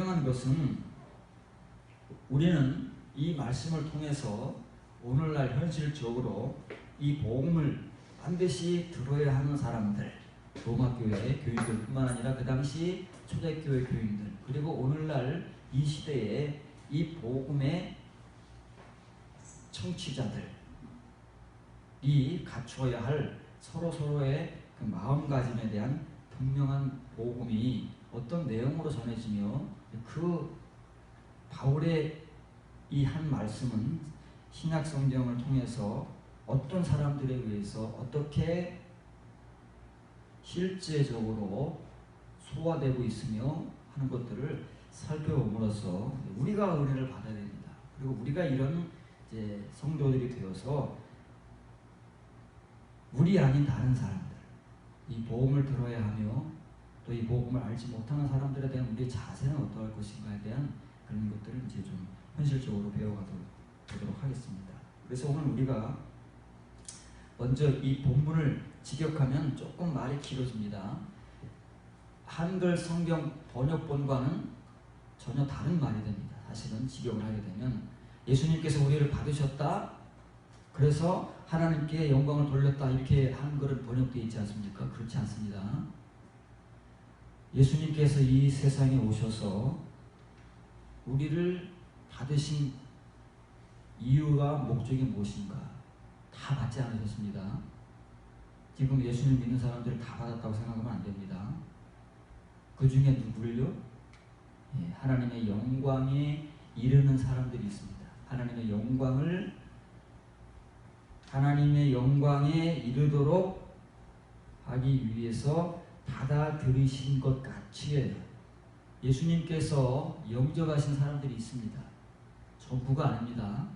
분명한 것은 우리는 이 말씀을 통해서 오늘날 현실적으로 이 복음을 반드시 들어야 하는 사람들, 로마교회 교인들뿐만 아니라 그 당시 초대교회 교인들, 그리고 오늘날 이 시대에 이 복음의 청취자들이 갖추어야 할 서로서로의 그 마음가짐에 대한 분명한 복음이 어떤 내용으로 전해지며, 그 바울의 이 한 말씀은 신약 성경을 통해서 어떤 사람들에 의해서 어떻게 실제적으로 소화되고 있으며 하는 것들을 살펴봄으로써 우리가 은혜를 받아야 됩니다. 그리고 우리가 이런 이제 성도들이 되어서 우리 아닌 다른 사람들, 이 복음을 들어야 하며 또 이 복음을 알지 못하는 사람들에 대한 우리의 자세는 어떠할 것인가에 대한 그런 것들을 이제 좀 현실적으로 배워가도록 하겠습니다. 그래서 오늘 우리가 먼저 이 본문을 직역하면 조금 말이 길어집니다. 한글 성경 번역본과는 전혀 다른 말이 됩니다. 사실은 직역을 하게 되면 예수님께서 우리를 받으셨다, 그래서 하나님께 영광을 돌렸다, 이렇게 한글은 번역되어 있지 않습니까? 그렇지 않습니다. 예수님께서 이 세상에 오셔서 우리를 받으신 이유와 목적이 무엇인가 다 받지 않으셨습니다. 지금 예수님 믿는 사람들을 다 받았다고 생각하면 안 됩니다. 그 중에 누구를요? 하나님의 영광에 이르는 사람들이 있습니다. 하나님의 영광에 이르도록 하기 위해서 받아들이신 것 같이 예수님께서 영접하신 사람들이 있습니다. 전부가 아닙니다.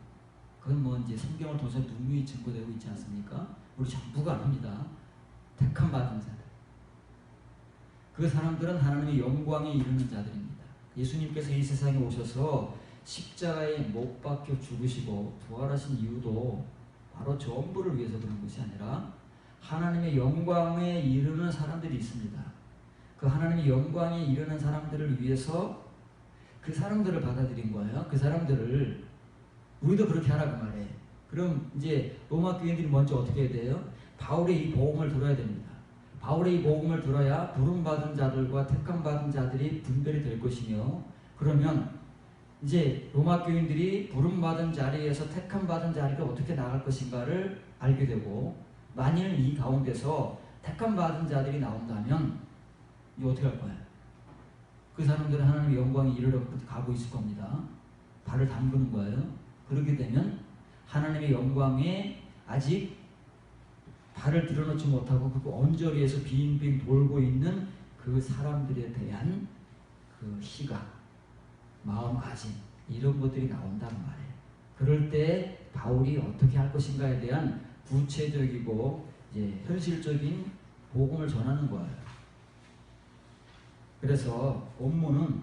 그건 뭐 이제 성경을 통해서 누누이 증거되고 있지 않습니까? 우리 전부가 아닙니다. 택함 받은 자들. 그 사람들은 하나님의 영광에 이르는 자들입니다. 예수님께서 이 세상에 오셔서 십자가에 못 박혀 죽으시고 부활하신 이유도 바로 전부를 위해서 그런 것이 아니라 하나님의 영광에 이르는 사람들이 있습니다. 그 하나님의 영광에 이르는 사람들을 위해서 그 사람들을 받아들인 거예요. 그 사람들을 우리도 그렇게 하라고 말해. 그럼 이제 로마 교인들이 먼저 어떻게 해야 돼요? 바울의 이 복음을 들어야 됩니다. 바울의 이 복음을 들어야 부름받은 자들과 택함받은 자들이 분별이 될 것이며, 그러면 이제 로마 교인들이 부름받은 자리에서 택함받은 자리가 어떻게 나갈 것인가를 알게 되고, 만일 이 가운데서 택함받은 자들이 나온다면 이거 어떻게 할 거야? 그 사람들은 하나님의 영광에 이르러 가고 있을 겁니다. 발을 담그는 거예요. 그렇게 되면 하나님의 영광에 아직 발을 들여놓지 못하고 그 언저리에서 빙빙 돌고 있는 그 사람들에 대한 그 시각, 마음가짐, 이런 것들이 나온다는 말이에요. 그럴 때 바울이 어떻게 할 것인가에 대한 구체적이고 이제 현실적인 복음을 전하는 거예요. 그래서 본문은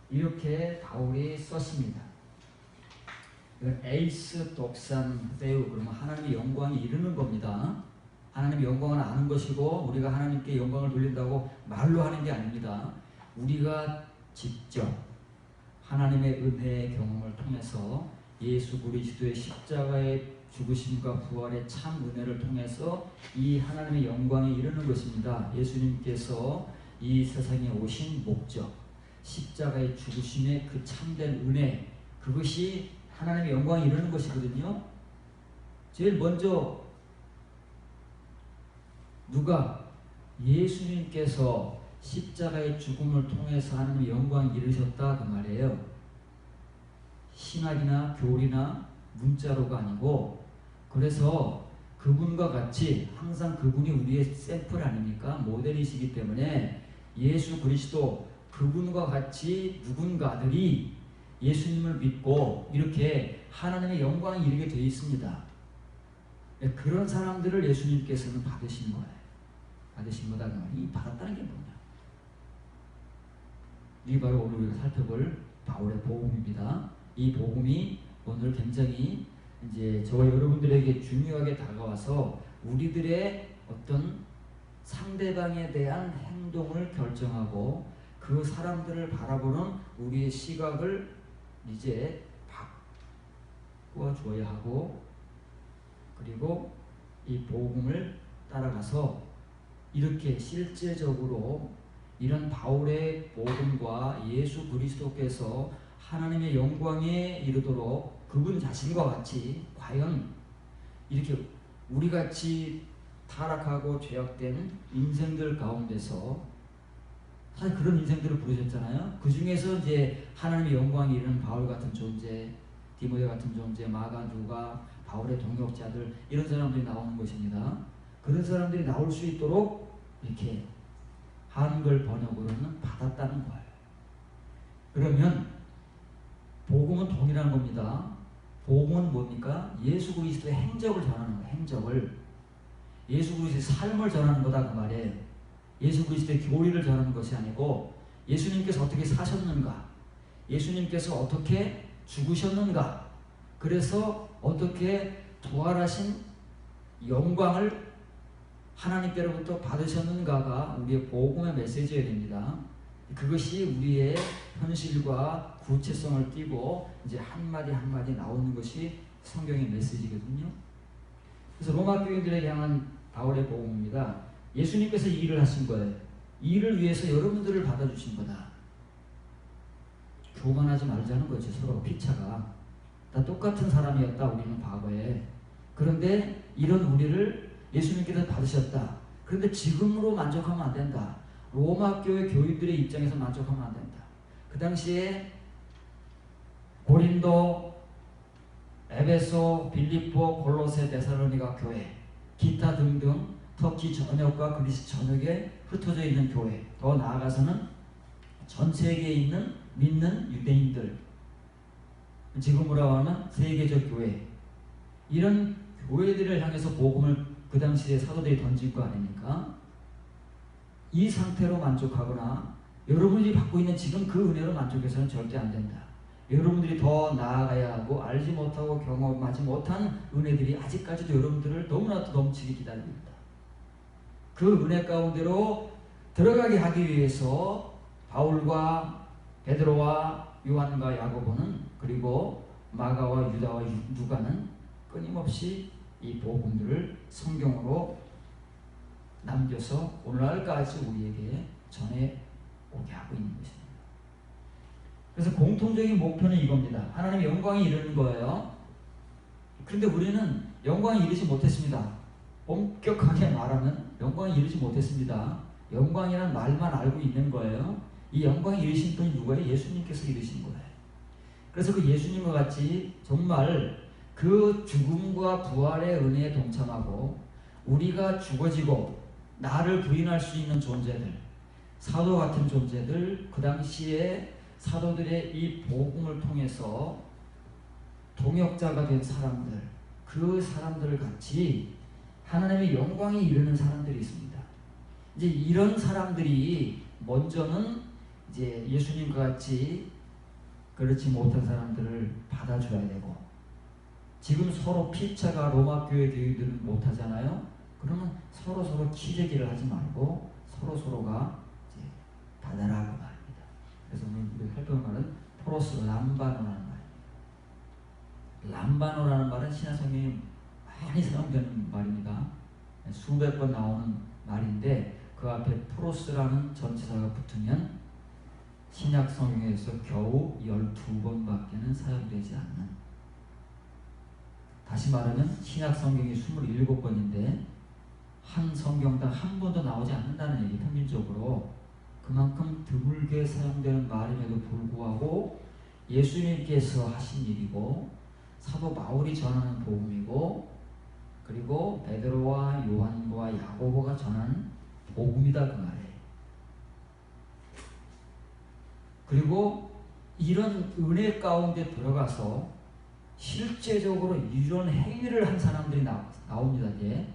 이렇게 바울이 썼습니다. 에이스 독산 데우, 그러면 하나님의 영광이 이르는 겁니다. 하나님의 영광을 아는 것이고 우리가 하나님께 영광을 돌린다고 말로 하는 게 아닙니다. 우리가 직접 하나님의 은혜의 경험을 통해서 예수 그리스도의 십자가의 죽으심과 부활의 참 은혜를 통해서 이 하나님의 영광에 이르는 것입니다. 예수님께서 이 세상에 오신 목적, 십자가의 죽으심의 그 참된 은혜, 그것이 하나님의 영광에 이르는 것이거든요. 제일 먼저 누가? 예수님께서 십자가의 죽음을 통해서 하나님의 영광에 이르셨다, 그 말이에요. 신학이나 교리나 문자로가 아니고, 그래서 그분과 같이 항상 그분이 우리의 샘플 아닙니까? 모델이시기 때문에 예수 그리스도 그분과 같이 누군가들이 예수님을 믿고 이렇게 하나님의 영광에 이르게 되어 있습니다. 그런 사람들을 예수님께서는 받으신 거예요. 받으신 거다. 이 받았다는 게 뭐냐? 이게 바로 오늘 우리가 살펴볼 바울의 복음입니다. 이 복음이 오늘 굉장히 이제 저와 여러분들에게 중요하게 다가와서 우리들의 어떤 상대방에 대한 행동을 결정하고 그 사람들을 바라보는 우리의 시각을 이제 바꾸어 줘야 하고, 그리고 이 복음을 따라가서 이렇게 실제적으로 이런 바울의 복음과 예수 그리스도께서 하나님의 영광에 이르도록 그분 자신과 같이 과연 이렇게 우리같이 타락하고 죄악된 인생들 가운데서, 사실 그런 인생들을 부르셨잖아요. 그 중에서 이제 하나님의 영광이 이르는 바울 같은 존재, 디모데 같은 존재, 마가, 누가, 바울의 동역자들, 이런 사람들이 나오는 것입니다. 그런 사람들이 나올 수 있도록 이렇게 한글 번역으로는 받았다는 거예요. 그러면 복음은 동일한 겁니다. 복음은 뭡니까? 예수 그리스도의 행적을 전하는 거예요. 행적을. 예수 그리스도의 삶을 전하는 거다 그 말이에요. 예수 그리스도의 교리를 전하는 것이 아니고 예수님께서 어떻게 사셨는가, 예수님께서 어떻게 죽으셨는가, 그래서 어떻게 부활하신 영광을 하나님께로부터 받으셨는가가 우리의 복음의 메시지여야 됩니다. 그것이 우리의 현실과 구체성을 띠고 이제 한마디 한마디 나오는 것이 성경의 메시지거든요. 그래서 로마 교인들에게 향한 바울의 복음입니다. 예수님께서 이 일을 하신 거예요. 이 일을 위해서 여러분들을 받아주신 거다. 교만하지 말자는 거지. 서로 피차가 다 똑같은 사람이었다 우리는 과거에. 그런데 이런 우리를 예수님께서 받으셨다. 그런데 지금으로 만족하면 안 된다. 로마 교회 교인들의 입장에서 만족하면 안 된다. 그 당시에 고린도, 에베소, 빌립보, 골로새, 데살로니가 교회, 기타 등등 터키 전역과 그리스 전역에 흩어져 있는 교회, 더 나아가서는 전 세계에 있는 믿는 유대인들, 지금으로 하면 세계적 교회, 이런 교회들을 향해서 복음을 그 당시에 사도들이 던진 거 아닙니까? 이 상태로 만족하거나 여러분이 받고 있는 지금 그 은혜로 만족해서는 절대 안 된다. 여러분들이 더 나아가야 하고 알지 못하고 경험하지 못한 은혜들이 아직까지도 여러분들을 너무나도 넘치게 기다립니다. 그 은혜 가운데로 들어가게 하기 위해서 바울과 베드로와 요한과 야고보는, 그리고 마가와 유다와 누가는 끊임없이 이 복음들을 성경으로 남겨서 오늘날까지 우리에게 전해오게 하고 있는 것입니다. 그래서 공통적인 목표는 이겁니다. 하나님의 영광이 이르는 거예요. 그런데 우리는 영광이 이르지 못했습니다. 엄격하게 말하면 영광이 이르지 못했습니다. 영광이라는 말만 알고 있는 거예요. 이 영광이 이르신 분이 누구예요? 예수님께서 이르신 거예요. 그래서 그 예수님과 같이 정말 그 죽음과 부활의 은혜에 동참하고 우리가 죽어지고 나를 부인할 수 있는 존재들, 사도 같은 존재들, 그 당시에 사도들의 이 복음을 통해서 동역자가 된 사람들, 그 사람들을 같이 하나님의 영광이 이르는 사람들이 있습니다. 이제 이런 사람들이 먼저는 이제 예수님과 같이 그렇지 못한 사람들을 받아줘야 되고, 지금 서로 피차가 로마 교회 교인들은 못하잖아요. 그러면 서로 키재기를 하지 말고 서로가 이제 받아라 그 말입니다. 그래서 오늘 우리 살펴볼 말은 포로스 람바노라는 말입니다. 람바노라는 말은 신약 성경에 많이 사용되는 말입니다. 수백 번 나오는 말인데 그 앞에 프로스라는 전치사가 붙으면 신약 성경에서 겨우 12번밖에는 사용되지 않는, 다시 말하면 신약 성경이 27번인데 한 성경당 한 번도 나오지 않는다는 얘기, 평균적으로. 그만큼 드물게 사용되는 말임에도 불구하고 예수님께서 하신 일이고 사도 바울이 전하는 복음이고, 그리고 베드로와 요한과 야고보가 전하는 복음이다 그 말이에요. 그리고 이런 은혜 가운데 들어가서 실제적으로 이런 행위를 한 사람들이 나옵니다. 이제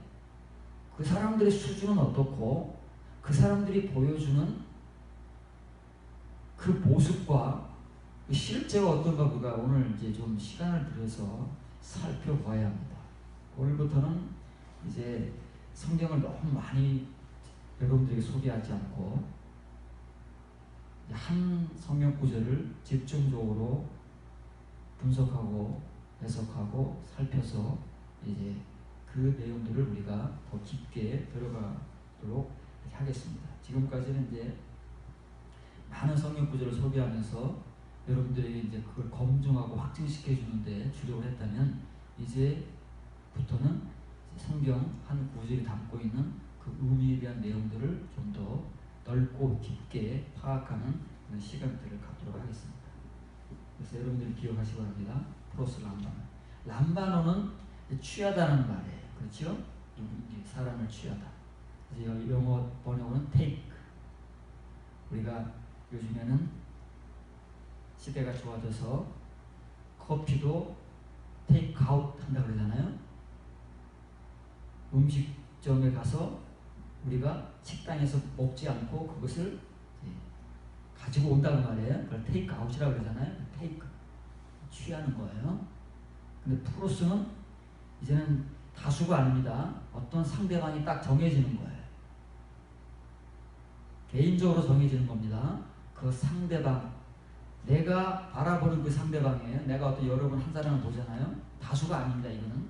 그 사람들의 수준은 어떻고 그 사람들이 보여주는 그 모습과 그 실제가 어떤가 우리가 오늘 이제 좀 시간을 들여서 살펴봐야 합니다. 오늘부터는 이제 성경을 너무 많이 여러분들에게 소개하지 않고 한 성경 구절을 집중적으로 분석하고 해석하고 살펴서 이제 그 내용들을 우리가 더 깊게 들어가도록 하겠습니다. 지금까지는 이제 많은 성경 구절을 소개하면서 여러분들에게 이제 그걸 검증하고 확증시켜 주는데 주력을 했다면, 이제부터는 성경 한 구절이 담고 있는 그 의미에 대한 내용들을 좀 더 넓고 깊게 파악하는 그런 시간들을 갖도록 하겠습니다. 그래서 여러분들이 기억하시기 바랍니다. 프로스 람바노. 람바노는 취하다는 말이에요. 그렇죠? 사람을 취하다. 그래서 영어 번역은 take. 우리가 요즘에는 시대가 좋아져서 커피도 take out 한다고 그러잖아요. 음식점에 가서 우리가 식당에서 먹지 않고 그것을 가지고 온다는 말이에요. 그걸 take out이라고 그러잖아요. take, 취하는 거예요. 근데 프로스는 이제는 다수가 아닙니다. 어떤 상대방이 딱 정해지는 거예요. 개인적으로 정해지는 겁니다. 그 상대방, 내가 바라보는 그 상대방이에요. 내가 어떤 여러분 한 사람을 보잖아요. 다수가 아닙니다. 이거는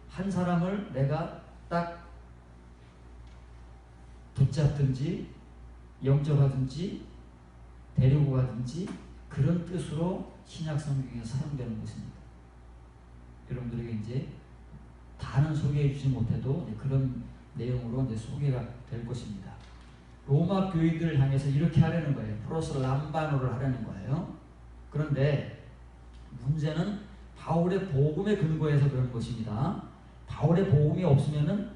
한 사람을 내가 딱 붙잡든지 영접하든지 데리고 가든지 그런 뜻으로 신약 성경에서 사용되는 것입니다. 여러분들에게 이제 다는 소개해 주지 못해도 그런 내용으로 이제 소개가 될 것입니다. 로마 교인들을 향해서 이렇게 하려는 거예요. 프로스 람바노를 하려는 거예요. 그런데 문제는 바울의 복음에 근거해서 그런 것입니다. 바울의 복음이 없으면은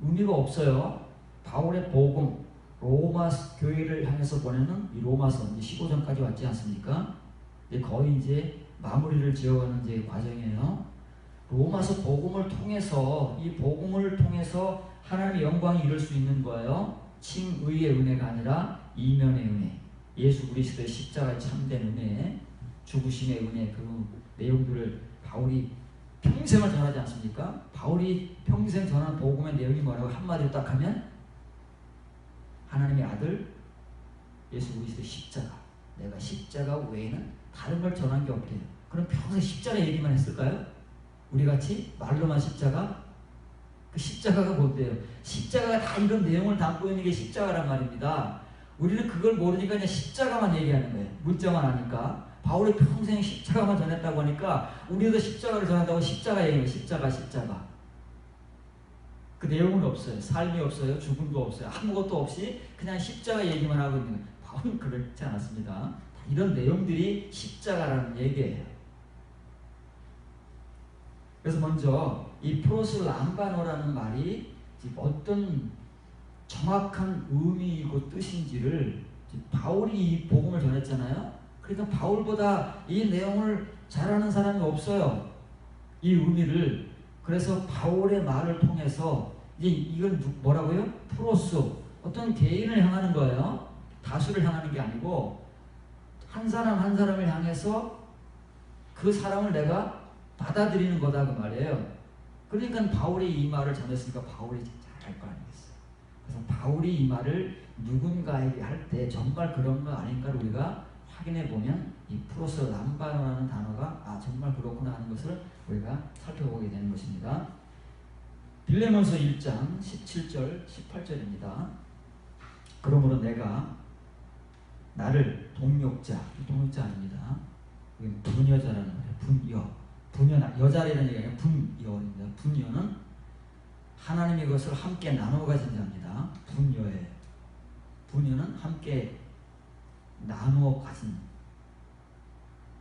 의미가 없어요. 바울의 복음, 로마 교회를 향해서 보내는 이 로마서 15장까지 왔지 않습니까? 거의 이제 마무리를 지어가는 이제 과정이에요. 로마서 복음을 통해서, 이 복음을 통해서 하나님의 영광이 이룰 수 있는 거예요. 칭의의 은혜가 아니라 이면의 은혜, 예수 그리스도의 십자가의 참된 은혜, 죽으심의 은혜, 그 내용들을 바울이 평생을 전하지 않습니까? 바울이 평생 전한 복음의 내용이 뭐라고 한마디로 딱 하면 하나님의 아들 예수 그리스도의 십자가, 내가 십자가 외에는 다른 걸 전한 게 없대요. 그럼 평생 십자가 얘기만 했을까요? 우리같이 말로만 십자가? 그 십자가가 뭔데요? 십자가가 다 이런 내용을 담고 있는 게 십자가란 말입니다. 우리는 그걸 모르니까 그냥 십자가만 얘기하는 거예요. 문자만 하니까. 바울이 평생 십자가만 전했다고 하니까 우리도 십자가를 전한다고 십자가 얘기해요. 십자가. 그 내용은 없어요. 삶이 없어요. 죽음도 없어요. 아무것도 없이 그냥 십자가 얘기만 하고 있는 거예요. 바울은 그렇지 않았습니다. 이런 내용들이 십자가라는 얘기예요. 그래서 먼저 이 프로스 람바노라는 말이 어떤 정확한 의미이고 뜻인지를, 바울이 이 복음을 전했잖아요. 그러니까 바울보다 이 내용을 잘 아는 사람이 없어요. 이 의미를. 그래서 바울의 말을 통해서 이건 뭐라고요? 프로스, 어떤 개인을 향하는 거예요. 다수를 향하는 게 아니고 한 사람 한 사람을 향해서 그 사람을 내가 받아들이는 거다 그 말이에요. 그러니까 바울이 이 말을 전했으니까 바울이 잘 알 거 아니겠어요. 그래서 바울이 이 말을 누군가에게 할 때 정말 그런 거 아닌가를 우리가 확인해 보면 이 프로스 람바노라는 단어가 정말 그렇구나 하는 것을 우리가 살펴보게 되는 것입니다. 빌레몬서 1장 17절 18절입니다. 그러므로 내가 나를 동역자 아닙니다. 이건 분여자라는 거예요. 분여, 여자라는 얘기가 아니라 분여입니다. 분여는 하나님의 것을 함께 나눠 가진 자입니다. 분여예요. 분여는 함께 나누어 가진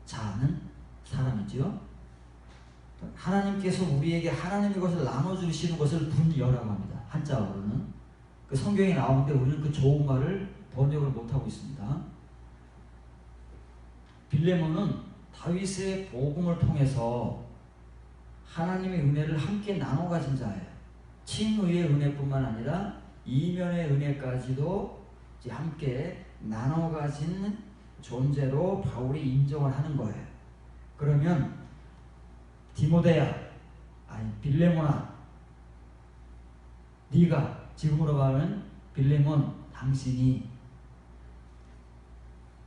자는 사람이죠. 하나님께서 우리에게 하나님의 것을 나눠주시는 것을 분여라고 합니다. 한자어로는. 그 성경에 나오는데 우리는 그 좋은 말을 번역을 못하고 있습니다. 빌레몬은 다윗의 복음을 통해서 하나님의 은혜를 함께 나눠 가진 자예요. 칭의의 은혜뿐만 아니라 이면의 은혜까지도 함께 나눠 가진 존재로 바울이 인정을 하는 거예요. 그러면 디모데야, 빌레몬아, 네가, 지금으로 말하면 빌레몬, 당신이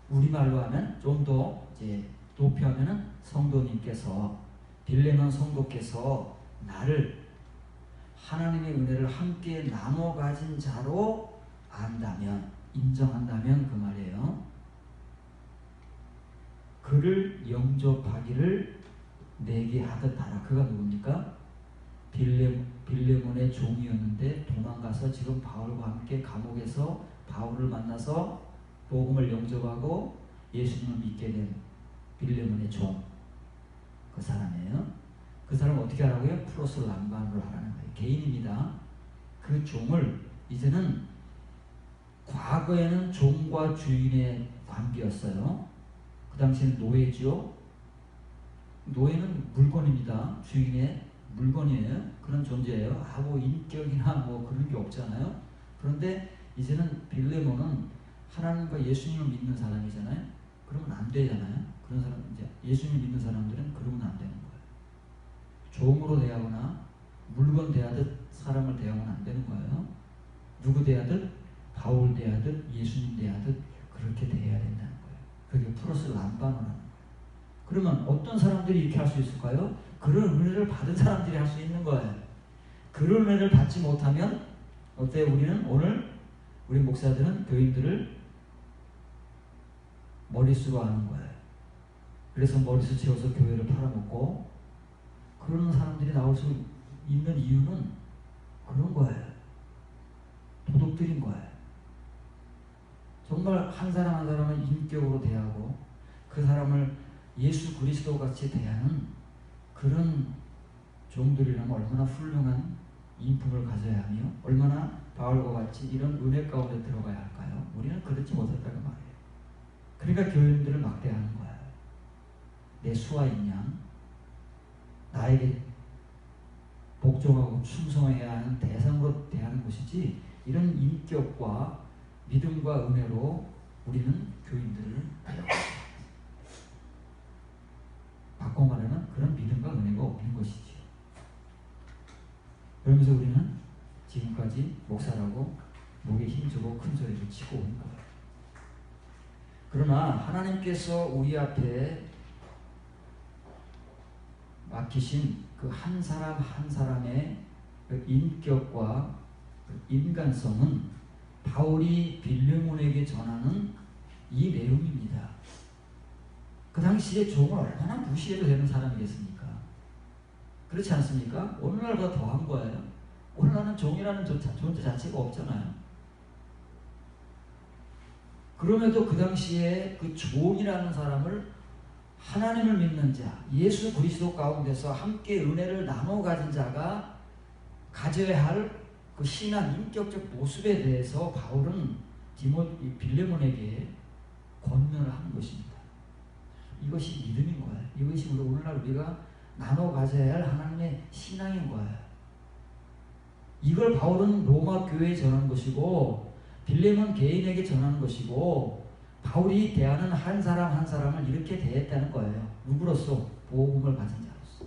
우리말로 하면 좀 더 이제 높이 하면은 성도님께서, 빌레몬 성도께서 나를 하나님의 은혜를 함께 나눠 가진 자로 안다면, 인정한다면 그 말이에요. 그를 영접하기를 내게 하듯 하라. 그가 누굽니까? 빌레몬의 종이었는데 도망가서 지금 바울과 함께 감옥에서 바울을 만나서 복음을 영접하고 예수님을 믿게 된 빌레몬의 종, 그 사람이에요. 그 사람을 어떻게 하라고요? 프로스 람반으로 하라는 거예요. 개인입니다. 그 종을 이제는, 과거에는 종과 주인의 관계였어요. 그 당시에는 노예죠. 노예는 물건입니다. 주인의 물건이에요. 그런 존재예요. 뭐 인격이나 뭐 그런 게 없잖아요. 그런데 이제는 빌레몬은 하나님과 예수님을 믿는 사람이잖아요. 그러면 안 되잖아요. 그런 사람, 이제 예수님 믿는 사람들은 그러면 안 되는 거예요. 종으로 대하거나 물건 대하듯 사람을 대하면 안 되는 거예요. 누구 대하듯, 바울 대하듯, 예수님 대하듯 그렇게 대해야 된다는 거예요. 그게 프로스 람반어라는 거예요. 그러면 어떤 사람들이 이렇게 할 수 있을까요? 그런 은혜를 받은 사람들이 할 수 있는 거예요. 그런 은혜를 받지 못하면 어때요? 우리는 오늘 우리 목사들은 교인들을 머릿수로 하는 거예요. 그래서 머릿수 채워서 교회를 팔아먹고, 그런 사람들이 나올 수 있는 이유는 그런 거예요. 도둑들인 거예요. 정말 한 사람 한 사람을 인격으로 대하고 그 사람을 예수 그리스도 같이 대하는 그런 종들이라면 얼마나 훌륭한 인품을 가져야 하며 얼마나 바울과 같이 이런 은혜 가운데 들어가야 할까요? 우리는 그렇지 못했다고 말해요. 그러니까 교인들을 막대하는 거예요. 내 수하인 양, 나에게 복종하고 충성해야 하는 대상으로 대하는 것이지, 이런 인격과 믿음과 은혜로 우리는 교인들을 대하고 바꿔 말하면 그런 믿음과 은혜가 없는 것이지요. 그러면서 우리는 지금까지 목사라고 목에 힘주고 큰 소리를 치고 온 거예요. 그러나 하나님께서 우리 앞에 맡기신 그 한 사람 한 사람의 그 인격과 그 인간성은 바울이 빌레몬에게 전하는 이 내용입니다. 그 당시에 종을 얼마나 무시해도 되는 사람이겠습니까? 그렇지 않습니까? 오늘날보다 더한 거예요. 오늘날은 종이라는 존재 자체가 없잖아요. 그럼에도 그 당시에 그 종이라는 사람을 하나님을 믿는 자, 예수 그리스도 가운데서 함께 은혜를 나눠 가진 자가 가져야 할 그 신앙, 인격적 모습에 대해서 바울은 빌레몬에게 권면을 하는 것입니다. 이것이 믿음인 거예요. 이것이 오늘날 우리가 나눠 가져야 할 하나님의 신앙인 거예요. 이걸 바울은 로마 교회에 전하는 것이고 빌레몬 개인에게 전하는 것이고, 바울이 대하는 한 사람 한 사람을 이렇게 대했다는 거예요. 누구로서? 복음을 가진 자로서,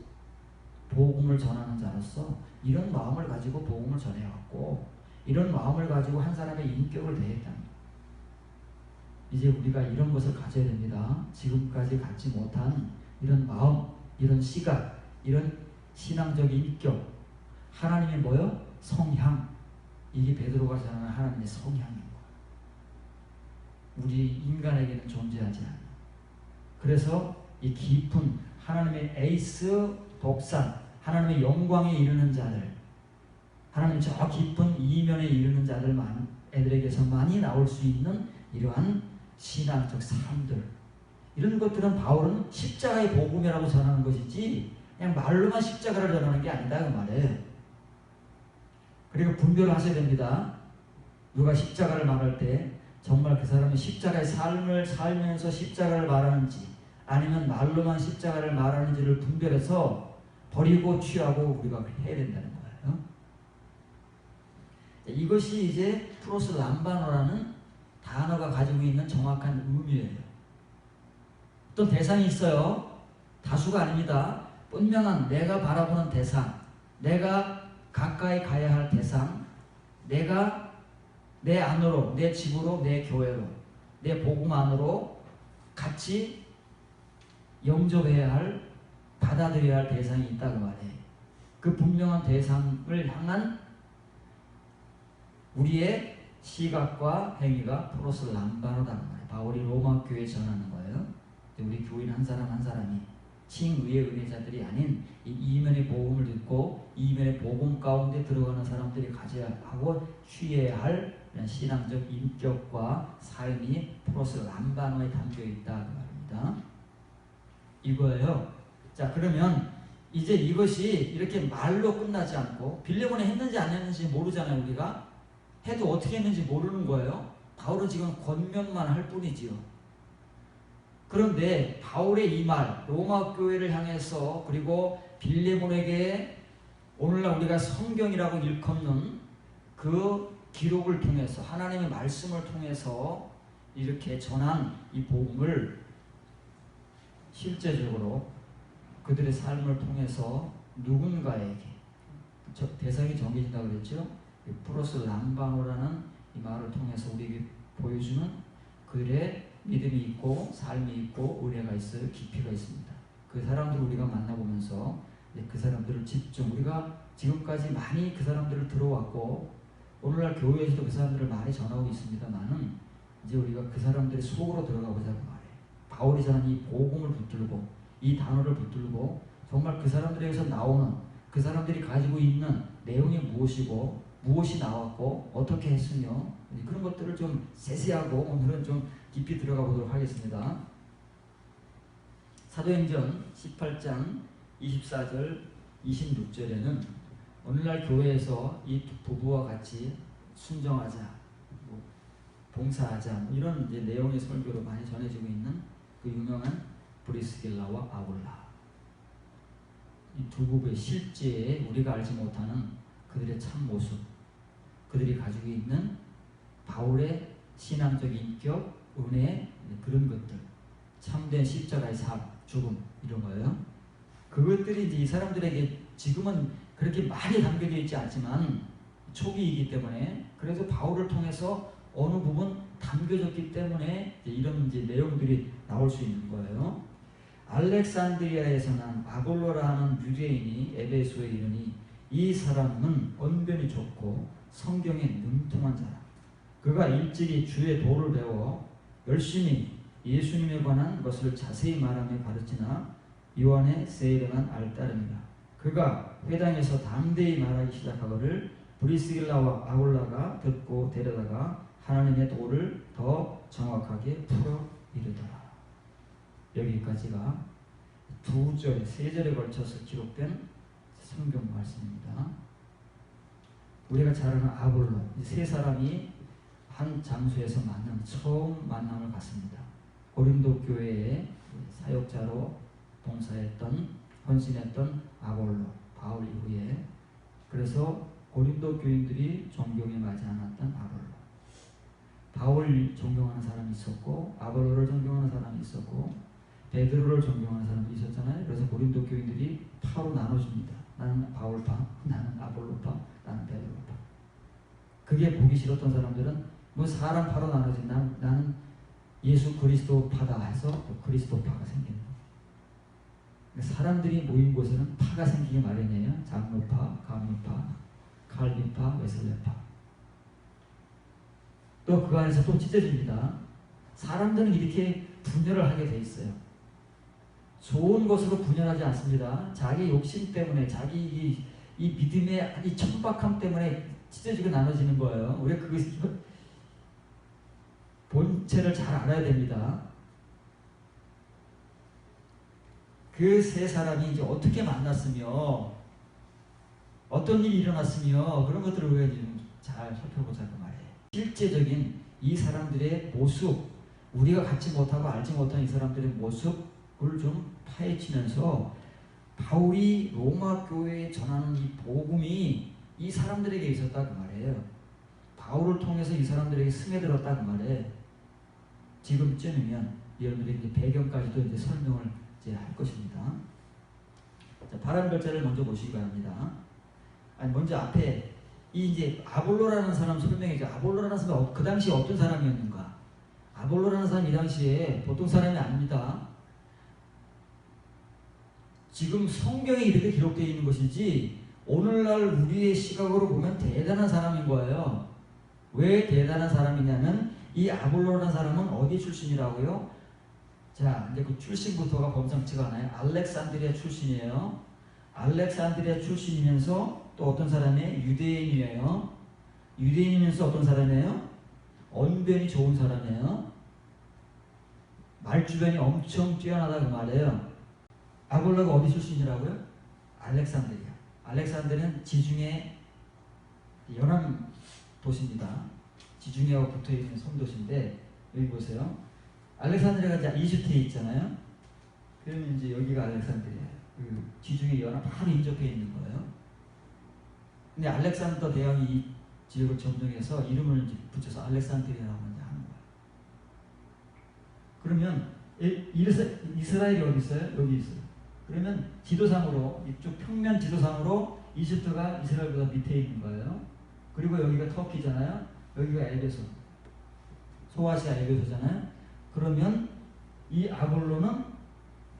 복음을 전하는 자로서 이런 마음을 가지고 복음을 전해왔고, 이런 마음을 가지고 한 사람의 인격을 대했다는 거예요. 이제 우리가 이런 것을 가져야 됩니다. 지금까지 갖지 못한 이런 마음, 이런 시각, 이런 신앙적인 인격, 하나님의 뭐요? 성향. 이게 베드로가 전하는 하나님의 성향인 거예요. 우리 인간에게는 존재하지 않아요. 그래서 이 깊은 하나님의 에이스 독산, 하나님의 영광에 이르는 자들, 하나님 저 깊은 이면에 이르는 애들에게서 많이 나올 수 있는 이러한 신앙적 삶들, 이런 것들은 바울은 십자가의 복음이라고 전하는 것이지 그냥 말로만 십자가를 전하는 게 아니다 그 말이에요. 그리고 분별을 하셔야 됩니다. 누가 십자가를 말할 때 정말 그 사람이 십자가의 삶을 살면서 십자가를 말하는지 아니면 말로만 십자가를 말하는지를 분별해서 버리고 취하고 우리가 해야 된다는 거예요. 이것이 이제 프로스 람바노라는 단어가 가지고 있는 정확한 의미예요. 어떤 대상이 있어요. 다수가 아닙니다. 분명한 내가 바라보는 대상, 내가 가까이 가야 할 대상, 내가 내 안으로, 내 집으로, 내 교회로, 내 복음 안으로 같이 영접해야 할, 받아들여야 할 대상이 있다고 말해요. 그 분명한 대상을 향한 우리의 시각과 행위가 프로스 람바노다는 말이에요. 바울이 로마 교회에 전하는 거예요. 우리 교인 한 사람 한 사람이 칭의의 은혜자들이 아닌 이 이면의 복음을 듣고 이면의 복음 가운데 들어가는 사람들이 가져야 하고 취해야 할 신앙적 인격과 삶이 프로스 람바노에 담겨 있다 그 말입니다. 이거예요. 자, 그러면 이제 이것이 이렇게 말로 끝나지 않고 빌레몬이 했는지 안 했는지 모르잖아요. 우리가 해도 어떻게 했는지 모르는 거예요. 바울은 지금 권면만 할 뿐이지요. 그런데 바울의 이 말, 로마 교회를 향해서 그리고 빌레몬에게 오늘날 우리가 성경이라고 일컫는 그 기록을 통해서 하나님의 말씀을 통해서 이렇게 전한 이 복음을 실제적으로 그들의 삶을 통해서 누군가에게 대상이 정해진다고 그랬죠. 프로스 람바노라는 이 말을 통해서 우리에게 보여주는 그들의 믿음이 있고 삶이 있고 은혜가 있어요. 깊이가 있습니다. 그 사람들을 우리가 만나보면서 그 사람들을 우리가 지금까지 많이 그 사람들을 들어왔고 오늘날 교회에서도 그 사람들을 많이 전하고 있습니다만은 이제 우리가 그 사람들의 속으로 들어가 보자고 말해요. 바울이 전한 이 복음을 붙들고 이 단어를 붙들고 정말 그 사람들에게서 나오는 그 사람들이 가지고 있는 내용이 무엇이고 무엇이 나왔고 어떻게 했으며 그런 것들을 좀 세세하고 오늘은 좀 깊이 들어가 보도록 하겠습니다. 사도행전 18장 24절 26절에는 오늘날 교회에서 이 부부와 같이 순정하자, 봉사하자 이런 이제 내용의 설교로 많이 전해지고 있는 그 유명한 브리스길라와 아굴라 이 두 부부의 실제에 우리가 알지 못하는 그들의 참 모습, 그들이 가지고 있는 바울의 신앙적 인격, 은혜 그런 것들, 참된 십자가의 삶, 죽음 이런 거예요. 그것들이 이제 이 사람들에게 지금은 그렇게 많이 담겨져 있지 않지만 초기이기 때문에 그래서 바울을 통해서 어느 부분 담겨졌기 때문에 이런 이제 내용들이 나올 수 있는 거예요. 알렉산드리아에서 난 아볼로라는 유대인이 에베소에 이르니 이 사람은 언변이 좋고 성경에 능통한 사람. 그가 일찍이 주의 도를 배워 열심히 예수님에 관한 것을 자세히 말하며 가르치나 요한의 세례만 알따름이라. 그가 회당에서 담대히 말하기 시작하거를 브리스길라와 아굴라가 듣고 데려다가 하나님의 도를 더 정확하게 풀어 이르더라. 여기까지가 2절, 3절에 걸쳐서 기록된 성경 말씀입니다. 우리가 잘 아는 아볼로, 이 세 사람이 한 장소에서 처음 만남을 갖습니다. 고린도 교회의 사역자로 봉사했던, 헌신했던 아볼로, 바울 이후에 그래서 고린도 교인들이 존경에 맞지 않았던 아볼로. 바울 존경하는 사람이 있었고 아볼로를 존경하는 사람이 있었고 베드로를 존경하는 사람이 있었잖아요. 그래서 고린도 교인들이 파로 나눠집니다. 나는 바울파, 나는 아볼로파, 나는 베드로파. 그게 보기 싫었던 사람들은 뭐 사람 파로 나눠진 나는 예수 그리스도파다 해서 또 그리스도파가 생기는 거예요. 사람들이 모인 곳에는 파가 생기기 마련이에요. 장로파, 감리파, 칼빈파, 웨슬레파. 또 그 안에서 또 찢어집니다. 사람들은 이렇게 분열을 하게 돼 있어요. 좋은 것으로 분열하지 않습니다. 자기 욕심 때문에, 자기 이 믿음의 이 천박함 때문에 찢어지고 나눠지는 거예요. 우리가 그 본체를 잘 알아야 됩니다. 그 세 사람이 이제 어떻게 만났으며 어떤 일이 일어났으며 그런 것들을 우리가 잘 살펴보자고 말이에요. 실제적인 이 사람들의 모습, 우리가 갖지 못하고 알지 못한 이 사람들의 모습을 좀 파헤치면서 바울이 로마 교회에 전하는 이 복음이 이 사람들에게 있었다고 말이에요. 바울을 통해서 이 사람들에게 스며들었다고 말이에요. 지금쯤이면 여러분들이 이제 배경까지도 이제 설명을 이제 할 것입니다. 자, 바람 글자를 먼저 보시기 바랍니다. 먼저 앞에 이 이제 아볼로라는 사람 설명이죠. 아볼로라는 사람은 그 당시 어떤 사람이었는가? 아볼로라는 사람 이 당시에 보통 사람이 아닙니다. 지금 성경에 이렇게 기록되어 있는 것이지 오늘날 우리의 시각으로 보면 대단한 사람인 거예요. 왜 대단한 사람이냐면 이 아볼로라는 사람은 어디 출신이라고요? 자, 이제 그 출신부터가 범상치가 않아요. 알렉산드리아 출신이에요. 알렉산드리아 출신이면서 또 어떤 사람이에요? 유대인이에요. 유대인이면서 어떤 사람이에요? 언변이 좋은 사람이에요. 말주변이 엄청 뛰어나다 그 말이에요. 아볼로가 어디 출신이라고요? 알렉산드리아. 알렉산드리아는 지중해 연안 도시입니다. 지중해하고 붙어있는 섬도시인데 여기 보세요. 알렉산드리아가 이제 이집트에 있잖아요. 그러면 이제 여기가 알렉산드리아예요. 그 지중해 연안 바로 인접해 있는 거예요. 근데 알렉산더 대왕이 이 지역을 점령해서 이름을 이제 붙여서 알렉산드리아라고 이제 하는 거예요. 그러면 이스라엘이 어디 있어요? 여기 있어요. 그러면 지도상으로 이쪽 평면 지도상으로 이집트가 이스라엘보다 밑에 있는 거예요. 그리고 여기가 터키잖아요. 여기가 에베소, 소아시아 에베소잖아요. 그러면 이 아볼로는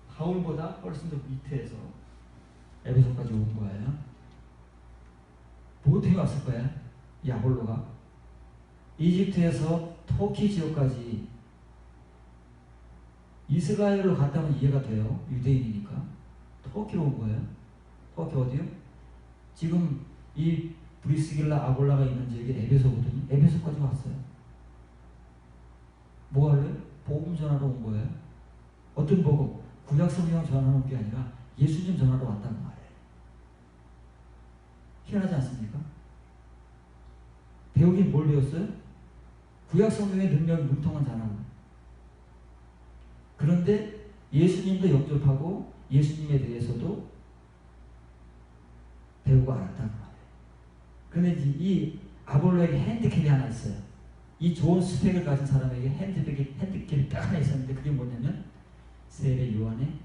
바울보다 훨씬 더 밑에서 에베소까지 온 거예요. 보통이 왔을 거야. 이 아볼로가 이집트에서 터키 지역까지 이스라엘로 갔다면 이해가 돼요. 유대인이니까. 터키로 온 거예요. 터키 어디요? 지금 이 브리스길라 아볼라가 있는 지역이 에베소거든요. 에베소까지 왔어요. 뭐 할래요? 복음 전하러 온 거예요. 어떤 복음? 구약 성경 전하러 온 게 아니라 예수님 전하러 왔다는 말이에요. 희한하지 않습니까? 배우긴 뭘 배웠어요? 구약 성경의 능력이 뭉텅한 자라고. 그런데 예수님도 영접하고 예수님에 대해서도 배우고 알았다는 말이에요. 그런데 이 아볼로에게 핸디캡이 하나 있어요. 이 좋은 스펙을 가진 사람에게 핸디캡이 딱 하나 있었는데 그게 뭐냐면 세례 요한의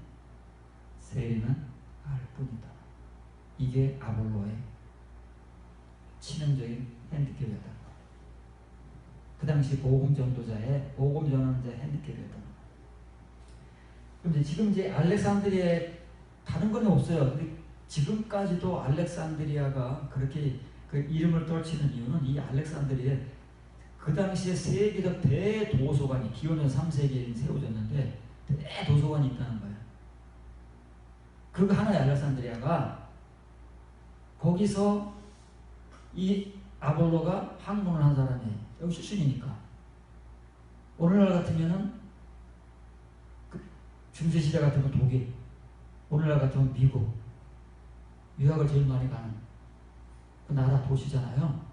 세례만 알 뿐이다. 이게 아볼로의 치명적인 핸디캡이었다는 거예요. 그 당시 복음 전도자의 복음 전하자의 핸디캡이었다는 거예요. 그럼 지금 이제 알렉산드리아에 다른 건 없어요. 근데 지금까지도 알렉산드리아가 그렇게 그 이름을 떨치는 이유는 이 알렉산드리아에 그 당시에 세계적 대도서관이 기원전 3세기에 세워졌는데 대도서관이 있다는 거예요. 그 하나의 알렉산드리아가 거기서 이 아볼로가 학문을 한 사람이에요. 여기 출신이니까. 오늘날 같으면은 중세시대 같으면 독일, 오늘날 같으면 미국, 유학을 제일 많이 가는 그 나라 도시잖아요.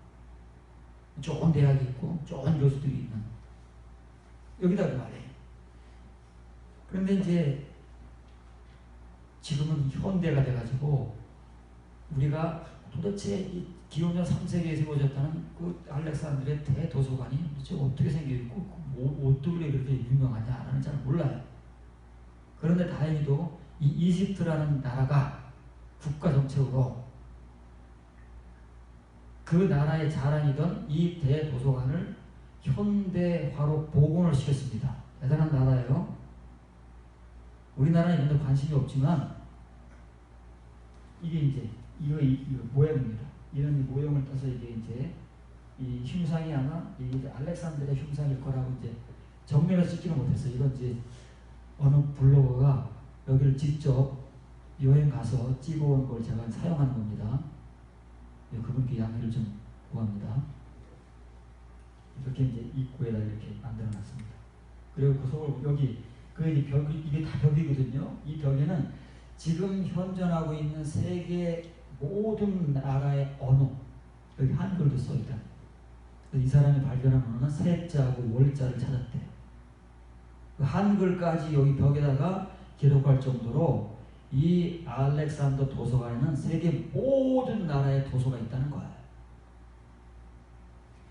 좋은 대학이 있고 좋은 교수들이 있는 여기다 그 말이에요. 그런데 이제 지금은 현대가 돼가지고 우리가 도대체 이 기원전 3세기에 세워졌다는 그 알렉산드리아 대도서관이 도대체 어떻게 생겨있고 어떻게 그렇게 유명하냐는 잘 몰라요. 그런데 다행히도 이 이집트라는 나라가 국가 정책으로 그 나라의 자랑이던 이 대도서관을 현대화로 복원을 시켰습니다. 대단한 나라예요. 우리나라는 이런 데 관심이 없지만 이게 이제 이거 모양입니다. 이런 모형을 따서 이게 이제 이 흉상이 아마 이게 알렉산드리아 흉상일 거라고 이제 정면에 찍지는 못했어요. 이건 이제 어느 블로거가 여기를 직접 여행 가서 찍어온 걸 제가 사용하는 겁니다. 그분께 양해를 좀 구합니다. 이렇게 이제 입구에다 이렇게 만들어 놨습니다. 그리고 그 속을 여기 이게 다 벽이거든요. 이 벽에는 지금 현존하고 있는 세계 모든 나라의 언어, 여기 한글도 써있다. 이 사람이 발견한 언어는 세자하고 월자를 찾았대요. 그 한글까지 여기 벽에다가 기록할 정도로 이 알렉산더 도서관에는 세계 모든 나라의 도서가 있다는 거예요.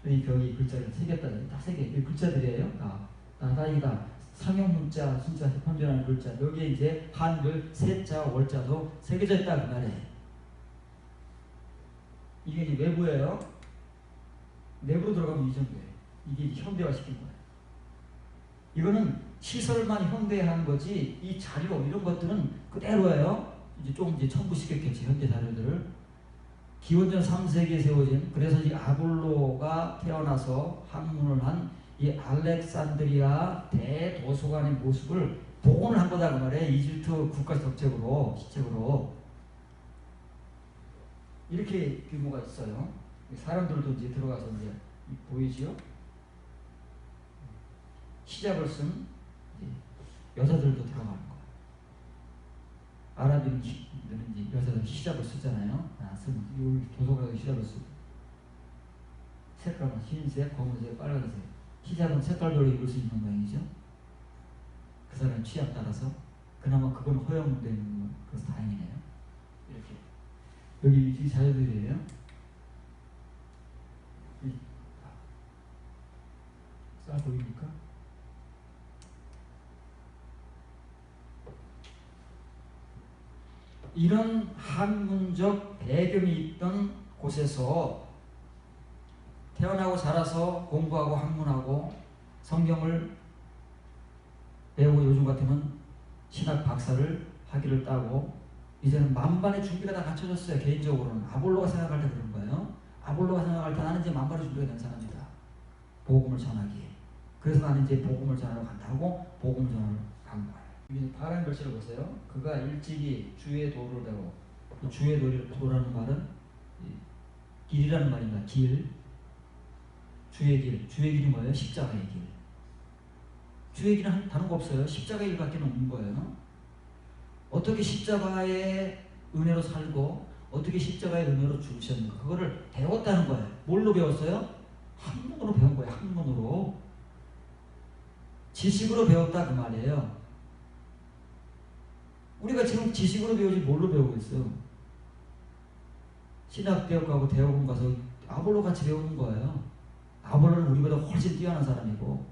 이 벽이 글자를 새겼다. 다 새겨. 이 글자들이에요. 나다이가 상형 문자, 진짜 현존하는 글자. 여기에 이제 한글, 세자, 월자도 새겨져 있다 그 말이에요. 이게 이제 외부예요. 내부로 들어가면 이 정도예요. 이게 현대화 시킨 거예요. 이거는 시설만 현대한 거지 이 자료 이런 것들은 그대로예요. 이제 조금 이제 첨부시켰겠지 현대 자료들을. 기원전 3세기에 세워진, 그래서 이 아볼로가 태어나서 학문을 한 이 알렉산드리아 대도서관의 모습을 복원을 한 거다 그 말이에요. 이집트 국가 적책으로 시책으로 이렇게 규모가 있어요. 사람들도 이제 들어가서 이제 보이지요? 시작을 쓴 여자들도 들어가는 거예요. 아랍인들은 이제 여자들 히잡을 쓰잖아요. 쓰면 도서관에서 히잡을 쓰고 색깔은 흰색, 검은색, 빨간색. 히잡은 색깔별로 입을 수 있는 모양이죠. 그 사람 취향 따라서 그나마 그건 허용되는 거 그래서 다행이네요. 이렇게 여기 이 자료들이에요. 잘 보입니까? 이런 학문적 배경이 있던 곳에서 태어나고 자라서 공부하고 학문하고 성경을 배우고 요즘 같으면 신학 박사를 학위를 따고 이제는 만반의 준비가 다 갖춰졌어요. 개인적으로는 아볼로가 생각할 때 그런 거예요. 아볼로가 생각할 때 나는 이제 만반의 준비가 된 사람이다. 복음을 전하기에. 그래서 나는 이제 복음을 전하러 간다고 복음을 전하러 간 거예요. 파란 글씨를 보세요. 그가 일찍이 주의 도를 배워. 주의 도라는 말은 길이라는 말입니다. 길. 주의 길. 주의 길이 뭐예요? 십자가의 길. 주의 길은 다른 거 없어요. 십자가의 길밖에 없는 거예요. 어떻게 십자가의 은혜로 살고 어떻게 십자가의 은혜로 죽으셨는가. 그거를 배웠다는 거예요. 뭘로 배웠어요? 학문으로 배운 거예요. 학문으로. 지식으로 배웠다 그 말이에요. 우리가 지금 지식으로 배우지 뭘로 배우고 있어요? 신학대학 가고 대학원 가서 아볼로 같이 배우는 거예요. 아볼로는 우리보다 훨씬 뛰어난 사람이고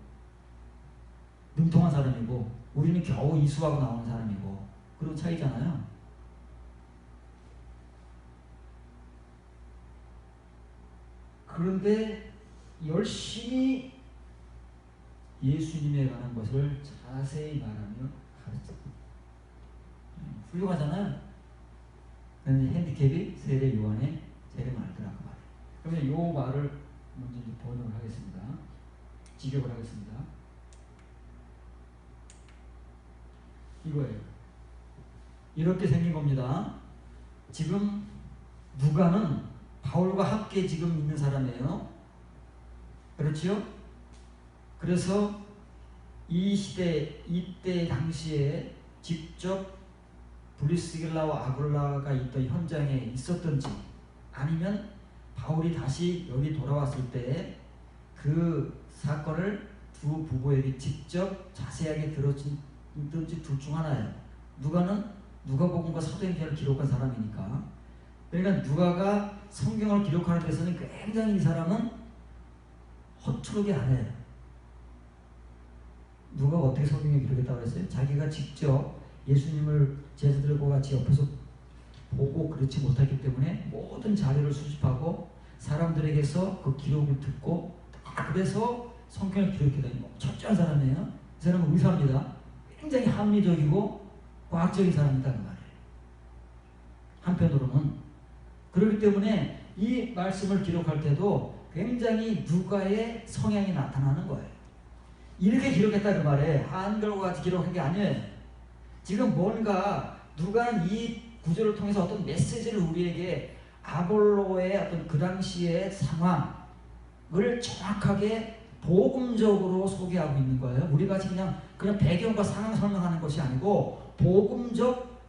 능통한 사람이고 우리는 겨우 이수하고 나오는 사람이고 그런 차이잖아요. 그런데 열심히 예수님에 관한 것을 자세히 말하며 가르쳐요. 훌륭하잖아요. 핸디캡이 세례 요한의 재림을 알더라 그 말이에요. 그러면 요 말을 먼저 이제 번역을 하겠습니다. 직역을 하겠습니다. 이거예요. 이렇게 생긴 겁니다. 지금 누가는 바울과 함께 지금 있는 사람이에요. 그렇지요? 그래서 이 시대, 이때 당시에 직접 브리스길라와 아굴라가 있던 현장에 있었던지 아니면 바울이 다시 여기 돌아왔을 때 그 사건을 두 부부에게 직접 자세하게 들었든지 둘 중 하나예요. 누가는 누가복음과 사도행전을 기록한 사람이니까. 그러니까 누가가 성경을 기록하는 데서는 굉장히 이 사람은 허투루게 안 해요. 누가가 어떻게 성경에 기록했다고 했어요? 자기가 직접 예수님을 제자들과 같이 옆에서 보고 그렇지 못했기 때문에 모든 자료를 수집하고 사람들에게서 그 기록을 듣고 그래서 성경을 기록해다니 철저한 사람이에요. 이 사람은 의사입니다. 굉장히 합리적이고 과학적인 사람이다 그 말이에요. 한편으로는 그렇기 때문에 이 말씀을 기록할 때도 굉장히 누가의 성향이 나타나는 거예요. 이렇게 기록했다 그 말이에요. 한글과 같이 기록한 게 아니에요. 지금 뭔가 누가는 이 구절을 통해서 어떤 메시지를 우리에게 아볼로의 어떤 그 당시의 상황을 정확하게 복음적으로 소개하고 있는 거예요. 우리가 그냥 배경과 상황 설명하는 것이 아니고 복음적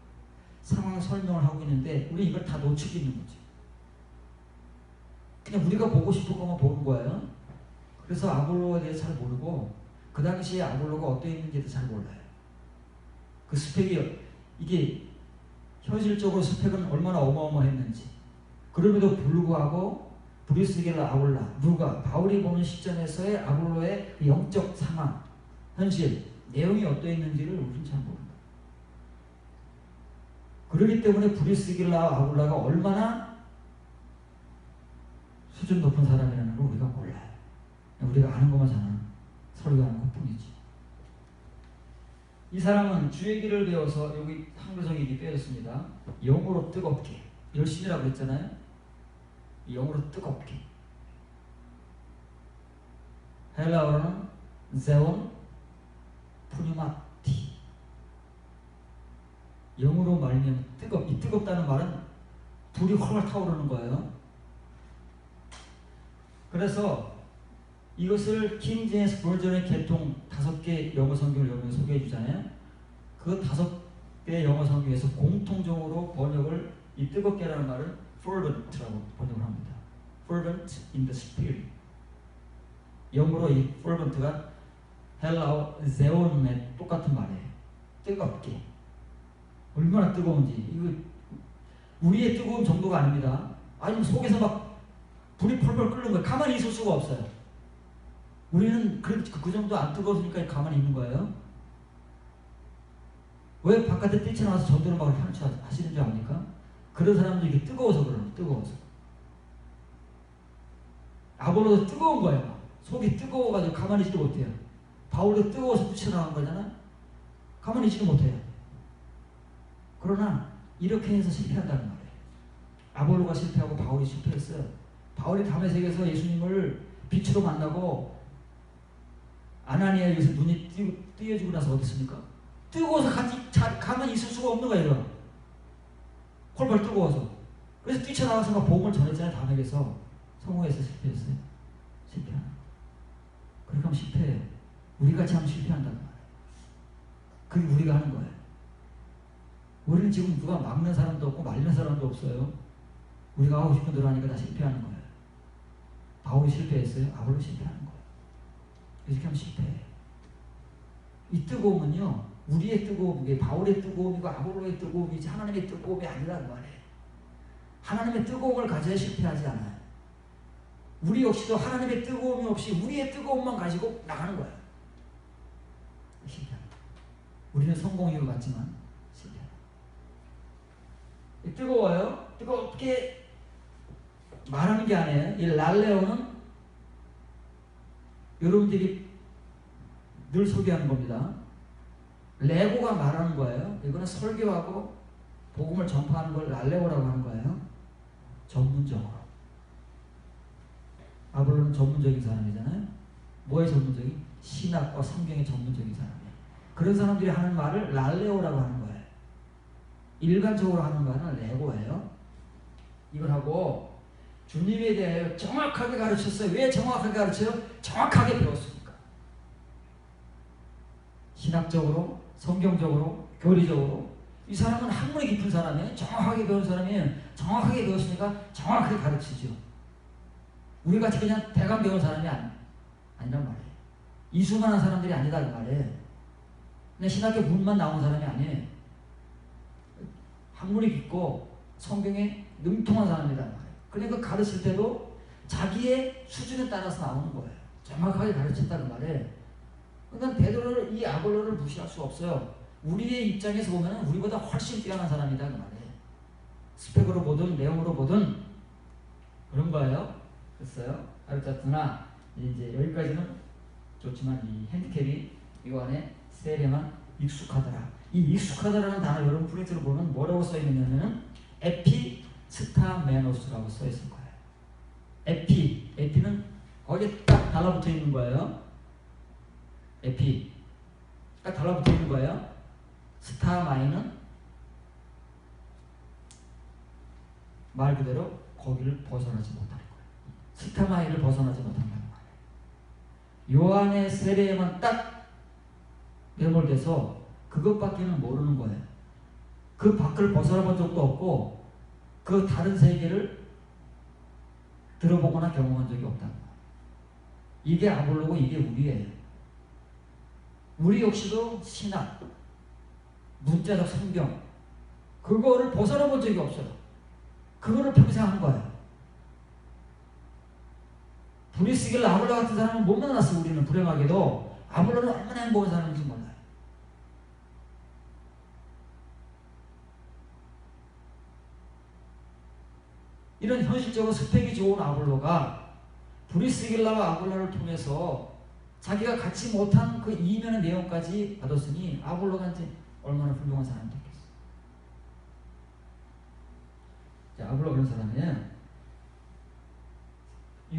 상황 설명을 하고 있는데 우리 이걸 다 놓치고 있는 거지. 그냥 우리가 보고 싶은 것만 보는 거예요. 그래서 아볼로에 대해서 잘 모르고 그 당시에 아볼로가 어떠했는지도 잘 몰라요. 그 스펙이 이게 현실적으로 스펙은 얼마나 어마어마했는지 그럼에도 불구하고 브리스길라 아굴라 누가 바울이 보는 시점에서의 아볼로의 영적 상황 현실 내용이 어떠했는지를 우리는 잘 모른다. 그렇기 때문에 브리스길라 아굴라가 얼마나 수준 높은 사람이라는 걸 우리가 몰라요. 우리가 아는 것만 잘 설교하는 것 뿐이지. 이 사람은 주의 길을 배워서 여기 한글성이 빼졌습니다. 영으로 뜨겁게 열심이라고 했잖아요. 영으로 뜨겁게. 헬라어로는 제온 푸뉴마티. 영으로 말하면 이 뜨겁다는 말은 불이 훨훨 타오르는 거예요. 그래서 이것을 킹 제임스 버전의 개통 5개 영어 성경을 여러분 소개해 주잖아요. 그 5개 영어 성경에서 공통적으로 번역을 이 뜨겁게라는 말은 fervent라고 번역을 합니다. fervent in the spirit. 영어로 이 fervent가 헬라어 제온의 똑같은 말이에요. 뜨겁게. 얼마나 뜨거운지. 이거 우리의 뜨거운 정도가 아닙니다. 아니면 속에서 막 불이 펄펄 끓는 거예요. 가만히 있을 수가 없어요. 우리는 그 정도 안 뜨거우니까 가만히 있는 거예요. 왜 바깥에 뛰쳐나와서 전도를 막 하시는 줄 압니까? 그런 사람들이 이게 뜨거워서 그러는 뜨거워서. 아볼로도 뜨거운 거예요. 막. 속이 뜨거워가지고 가만히 있지도 못해요. 바울도 뜨거워서 뛰쳐나간 거잖아. 가만히 있지도 못해요. 그러나 이렇게 해서 실패한다는 말이에요. 아볼로가 실패하고 바울이 실패했어요. 바울이 다메섹에서 예수님을 빛으로 만나고 아나니아에서 눈이 띄어지고 나서 어땠습니까? 뜨거워서 가만히 있을 수가 없는 거예요. 펄펄 뜨거워서. 그래서 뛰쳐나가서 막 복음을 전했잖아요. 다메섹에서. 성공해서 실패했어요. 실패하는 거. 그렇게 하면 실패해요. 우리같이 하면 실패한다는 말이에요. 그게 우리가 하는 거예요. 우리는 지금 누가 막는 사람도 없고 말리는 사람도 없어요. 우리가 하고 싶은 대로 하니까 다 실패하는 거예요. 바울이 실패했어요. 아볼로 실패하는 거예요. 이렇게 하면 실패해요. 이 뜨거움은요, 우리의 뜨거움이 바울의 뜨거움이고 아볼로의 뜨거움이지 하나님의 뜨거움이 아니라는 말이에요. 하나님의 뜨거움을 가져야 실패하지 않아요. 우리 역시도 하나님의 뜨거움이 없이 우리의 뜨거움만 가지고 나가는 거예요. 실패합니다. 우리는 성공인 것 같지만 실패합니다. 뜨거워요. 뜨겁게 말하는 게 아니에요. 이 랄레오는 여러분들이 늘 소개하는 겁니다. 레고가 말하는 거예요. 이거는 설교하고 복음을 전파하는 걸 랄레오라고 하는 거예요. 전문적으로. 아볼로는 전문적인 사람이잖아요. 뭐에 전문적인? 신학과 성경의 전문적인 사람이에요. 그런 사람들이 하는 말을 랄레오라고 하는 거예요. 일반적으로 하는 말은 레고예요. 이걸 하고 주님에 대해 정확하게 가르쳤어요. 왜 정확하게 가르쳐요? 정확하게 배웠으니까. 신학적으로, 성경적으로, 교리적으로. 이 사람은 학문이 깊은 사람이에요. 정확하게 배운 사람이에요. 정확하게 배웠으니까 정확하게 가르치죠. 우리같이 그냥 대강 배운 사람이 아니란 말이에요. 이수만한 사람들이 아니다 그 말이에요. 그냥 신학교 문만 나온 사람이 아니에요. 학문이 깊고 성경에 능통한 사람이란 말이에요. 그러니까 가르칠 때도 자기의 수준에 따라서 나오는 거예요. 정확하게 가르쳤다는 말이에요. 그러니까 베드로를 이 아볼로를 무시할 수 없어요. 우리의 입장에서 보면 우리보다 훨씬 뛰어난 사람이다 그 말이에요. 스펙으로 보든 내용으로 보든 그런 거예요. 됐어요. 아르타트나 이제 여기까지는 좋지만 이 핸디캡이 이거 안에 세례만 익숙하더라. 이 익숙하다라는 단어 여러분 프린트를 보면 뭐라고 써 있느냐면 에피스타메노스라고 써 있을 거예요. 에피는 거기에 딱 달라붙어 있는 거예요. 에피 딱 달라붙어 있는 거예요. 스타마이는 말 그대로 거기를 벗어나지 못할 거예요. 스타마이를 벗어나지 못한다는 거예요. 요한의 세례에만 딱 매몰돼서 그것밖에는 모르는 거예요. 그 밖을 벗어나 본 적도 없고 그 다른 세계를 들어보거나 경험한 적이 없다는 거예요. 이게 아볼로고 이게 우리예요. 우리 역시도 신학, 문자적 성경 그거를 벗어나 본 적이 없어요. 그거를 평생 한 거예요. 브리스길 아볼로 같은 사람은 못 만났어요. 우리는 불행하게도. 아볼로는 얼마나 행복한 사람인지 몰라요. 이런 현실적으로 스펙이 좋은 아볼로가 브리스길라와 아볼로를 통해서 자기가 갖지 못한 그 이면의 내용까지 받았으니 아볼로가 이제 얼마나 훌륭한 사람이 됐겠어. 자, 아볼로 그런 사람이에요.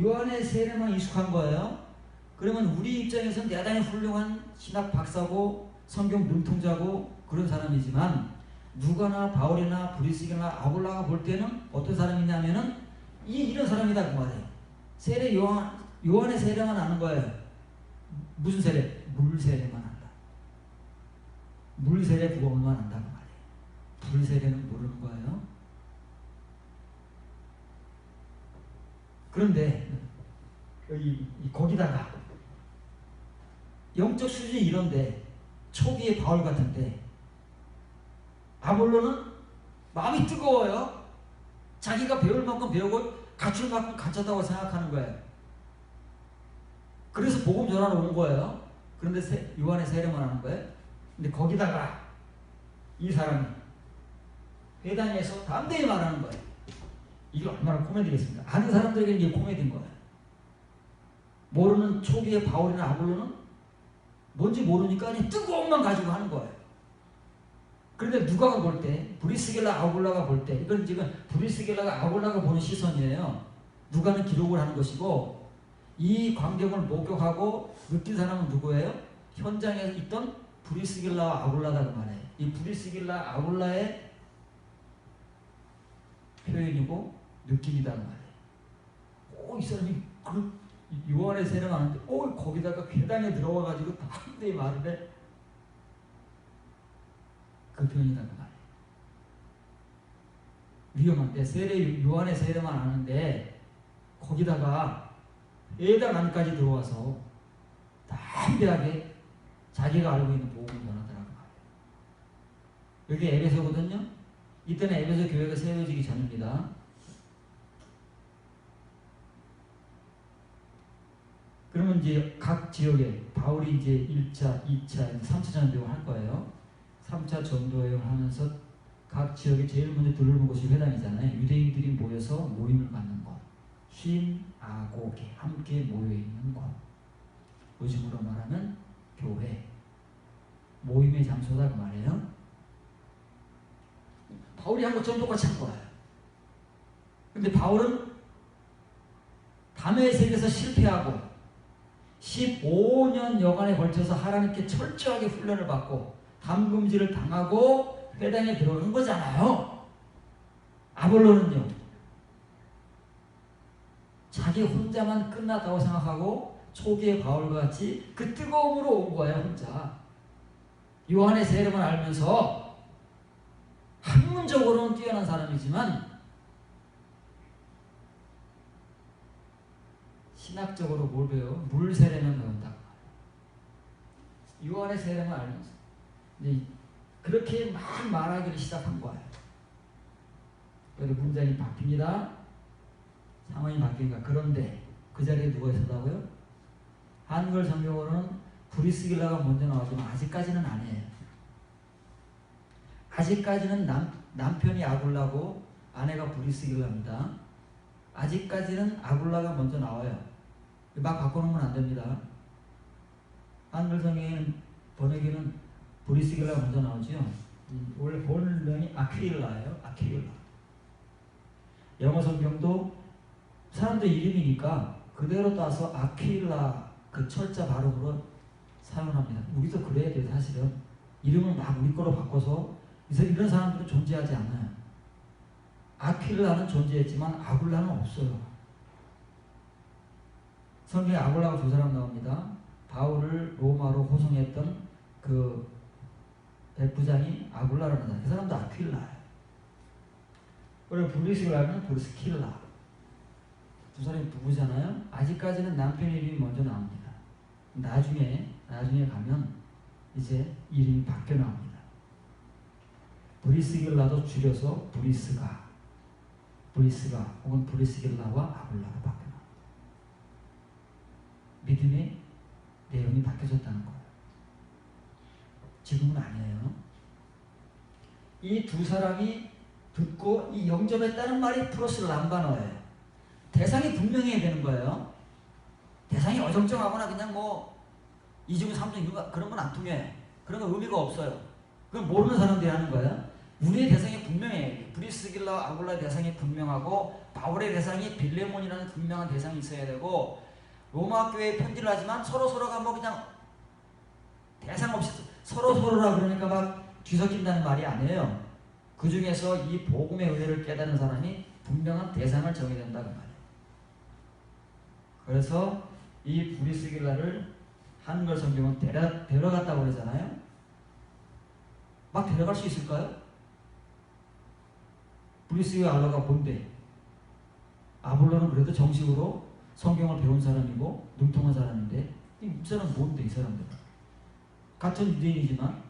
요한의 세례만 익숙한 거예요. 그러면 우리 입장에서는 대단히 훌륭한 신학 박사고 성경 능통자고 그런 사람이지만 누가나 바울이나 브리스기나 아볼라가 볼 때는 어떤 사람이냐면은 이런 사람이다 그 말이에요. 세례 요한의 세례만 아는 거예요. 무슨 세례? 물 세례만 한다. 물 세례 구원만 한다 그 말이에요. 불 세례는 모르는 거예요. 그런데 거기다가 영적 수준이 이런데 초기의 바울 같은데 아볼로는 마음이 뜨거워요. 자기가 배울 만큼 배우고 갖출 만큼 갖췄다고 생각하는 거예요. 그래서 복음 전하러 온 거예요. 그런데 요한의 세례만 하는 거예요. 근데 거기다가 이 사람이 회당에서 담대히 말하는 거예요. 이게 얼마나 코미디겠습니까? 아는 사람들에게 이게 코미디인 거예요. 모르는 초기의 바울이나 아볼로는 뭔지 모르니까 그냥 뜨거운 만 가지고 하는 거예요. 그런데 누가가 볼 때, 브리스길라 아볼라가 볼 때, 이건 지금 브리스길라가 아볼라가 보는 시선이에요. 누가는 기록을 하는 것이고, 이 광경을 목격하고 느낀 사람은 누구예요? 현장에 있던 브리스길라와 아볼라다 그 말이에요. 이 브리스길라 아볼라의 표현이고 느낌이다 그 말이에요. 이 사람이 요한의 세례를 하는데 거기다가 괴당에 들어와가지고 담대히 말을 해. 그 표현이다 그 말이에요. 위험한데 요한의 세례만 아는데 거기다가 회당 안까지 들어와서 담대하게 자기가 알고 있는 복음을 전하더라고 말이에요. 여기 에베소거든요. 이때는 에베소 교회가 세워지기 전입니다. 그러면 이제 각 지역에 바울이 이제 1차, 2차, 3차 전도를 할 거예요. 3차 전도여행을 하면서 각 지역에 제일 먼저 들르는 곳이 회당이잖아요. 유대인들이 모여서 모임을 갖는 곳. 쉰, 아고게 함께 모여있는 곳. 요즘으로 말하면 교회. 모임의 장소다 그 말이에요. 바울이 한 것처럼 똑같이 한 거예요. 근데 바울은 담의 세계에서 실패하고 15년 여간에 걸쳐서 하나님께 철저하게 훈련을 받고 담금질을 당하고 회당에 들어오는 거잖아요. 아볼로는요. 자기 혼자만 끝났다고 생각하고 초기의 바울과 같이 그 뜨거움으로 온 거예요. 혼자. 요한의 세례만 알면서 학문적으로는 뛰어난 사람이지만 신학적으로 뭘 배워? 물 세례만 배운다. 요한의 세례만 알면서 그렇게 막 말하기를 시작한 거예요. 그래서 문장이 바뀝니다. 상황이 바뀌니까. 그런데 그 자리에 누가 있었다고요? 한글 성경으로는 브리스길라가 먼저 나오지만 아직까지는 아니에요. 아직까지는 남편이 아굴라고 아내가 브리스길라입니다. 아직까지는 아굴라가 먼저 나와요. 막 바꿔놓으면 안 됩니다. 한글 성경에는 번역에는 브리스길라가 먼저 나오죠. 원래 본명이 아퀴일라예요. 아퀴일라. 영어 성경도 사람들 이름이니까 그대로 따서 아퀴일라 그 철자 발음으로 사용합니다. 우리도 그래야 돼요. 사실은 이름을 막 우리 거로 바꿔서 이런 사람들은 존재하지 않아요. 아퀴일라는 존재했지만 아굴라는 없어요. 성경에 아굴라가 두 사람 나옵니다. 바울을 로마로 호송했던 그 백부장이 아굴라라는 사람. 그 사람도 아퀴일라예요. 그리고 브리스길라는 브리스킬라. 두 사람이 부부잖아요. 아직까지는 남편 이름이 먼저 나옵니다. 나중에 가면 이제 이름이 바뀌어 나옵니다. 브리스길라도 줄여서 브리스가 혹은 브리스길라와 아굴라로 바뀌어 나옵니다. 믿음의 내용이 바뀌어졌다는 거예요. 지금은 아니에요. 이 두 사람이 듣고 이 영접했다는 말이 플러스 람바너예요. 대상이 분명해야 되는 거예요. 대상이 어정쩡하거나 그냥 뭐 2중 3중 그런 건 안 통해. 그런 건 의미가 없어요. 그건 모르는 사람들이 하는 거야. 우리의 대상이 분명해. 브리스길라 아굴라의 대상이 분명하고 바울의 대상이 빌레몬이라는 분명한 대상이 있어야 되고, 로마 교회에 편지를 하지만 서로가 뭐 그냥 대상 없이 서로라 그러니까 막 뒤섞인다는 말이 아니에요. 그 중에서 이 복음의 은혜를 깨달은 사람이 분명한 대상을 정해야 된다는 말이에요. 그래서 이 브리스길라를 한글 성경은 데려갔다고 그러잖아요. 막 데려갈 수 있을까요? 브리스길라 알라가 뭔데? 아볼로는 그래도 정식으로 성경을 배운 사람이고 능통한 사람인데, 이 사람은 뭔데, 이 사람들은? 같은 유대인이지만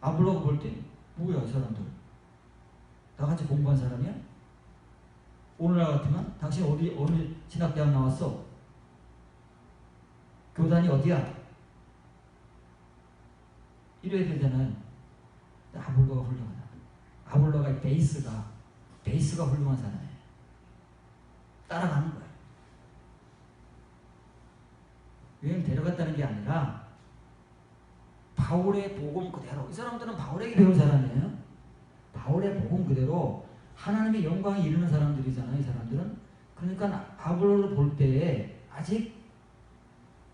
아볼로가 볼 때 뭐야, 이 사람들? 나같이 공부한 사람이야? 오늘날 같으면 당신 어느 신학대학 나왔어? 교단이 어디야? 이래야 되잖아요. 아볼로가 훌륭하다. 아볼로가 베이스가 훌륭한 사람이에요. 따라가는 거예요. 여행 데려갔다는 게 아니라 바울의 복음 그대로, 이 사람들은 바울에게 배운 사람이에요. 바울의 복음 그대로 하나님의 영광에 이르는 사람들이잖아요, 이 사람들은. 그러니까 아볼로를 볼 때에 아직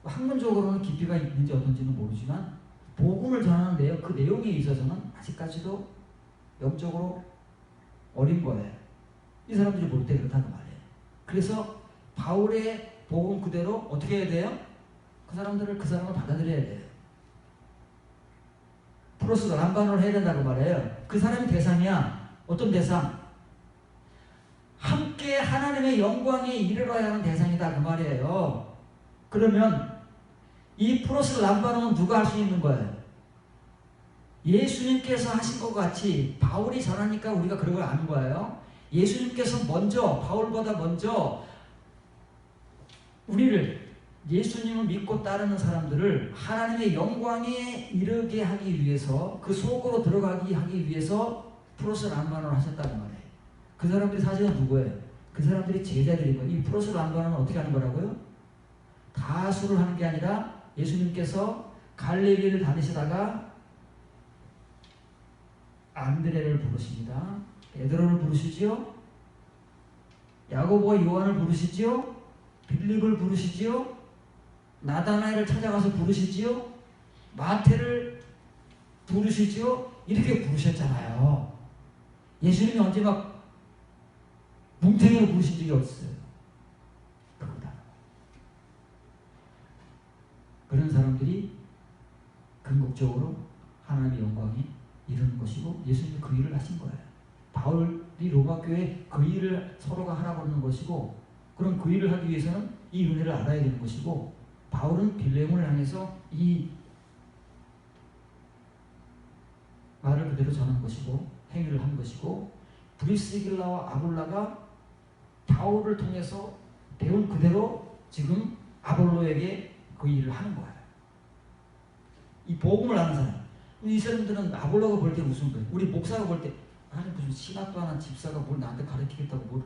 학문적으로는 깊이가 있는지 어떤지는 모르지만 복음을 전하는데요, 그 내용에 있어서는 아직까지도 영적으로 어린 거예요. 이 사람들이 볼 때 그렇다는 말이에요. 그래서 바울의 복음 그대로 어떻게 해야 돼요? 그 사람을 받아들여야 돼요. 플러스 람반을 해야 된다고 말해요. 그 사람이 대상이야. 어떤 대상? 함께 하나님의 영광에 이르러야 하는 대상이다, 그 말이에요. 그러면 이 플러스 람반은 누가 할 수 있는 거예요? 예수님께서 하신 것 같이 바울이 전하니까 우리가 그런 걸 아는 거예요. 예수님께서 먼저, 바울보다 먼저 우리를, 예수님을 믿고 따르는 사람들을 하나님의 영광에 이르게 하기 위해서, 그 속으로 들어가게 하기 위해서 플러스 람반을 하셨다는 말이에요. 그 사람들이 사실은 누구예요? 그 사람들이 제자들인 거예요. 이 플러스 람반은 어떻게 하는 거라고요? 다수를 하는 게 아니라 예수님께서 갈릴리를 다니시다가 안드레를 부르십니다. 베드로를 부르시지요. 야고보와 요한을 부르시지요. 빌립을 부르시지요. 나다나엘을 찾아가서 부르시지요. 마태를 부르시지요. 이렇게 부르셨잖아요. 예수님이 언제 막 뭉탱이로 부르신 적이 없어요. 그거다. 그런 사람들이 궁극적으로 하나님의 영광에 이루는 것이고, 예수님이 그 일을 하신 거예요. 바울이 로마 교회에 그 일을 서로가 하라고 하는 것이고, 그럼 그 일을 하기 위해서는 이 은혜를 알아야 되는 것이고, 바울은 빌레몬을 향해서 이 말을 그대로 전한 것이고 행위를 한 것이고, 브리스길라와 아볼라가 바울을 통해서 배운 그대로 지금 아볼로에게 그 일을 하는 거예요. 이 복음을 아는 사람. 이 사람들은 아볼로가 볼 때 무슨 거예요? 우리 목사가 볼 때, 아니 무슨 신학도 안 한 집사가 뭘 나한테 가르치겠다고 뭘,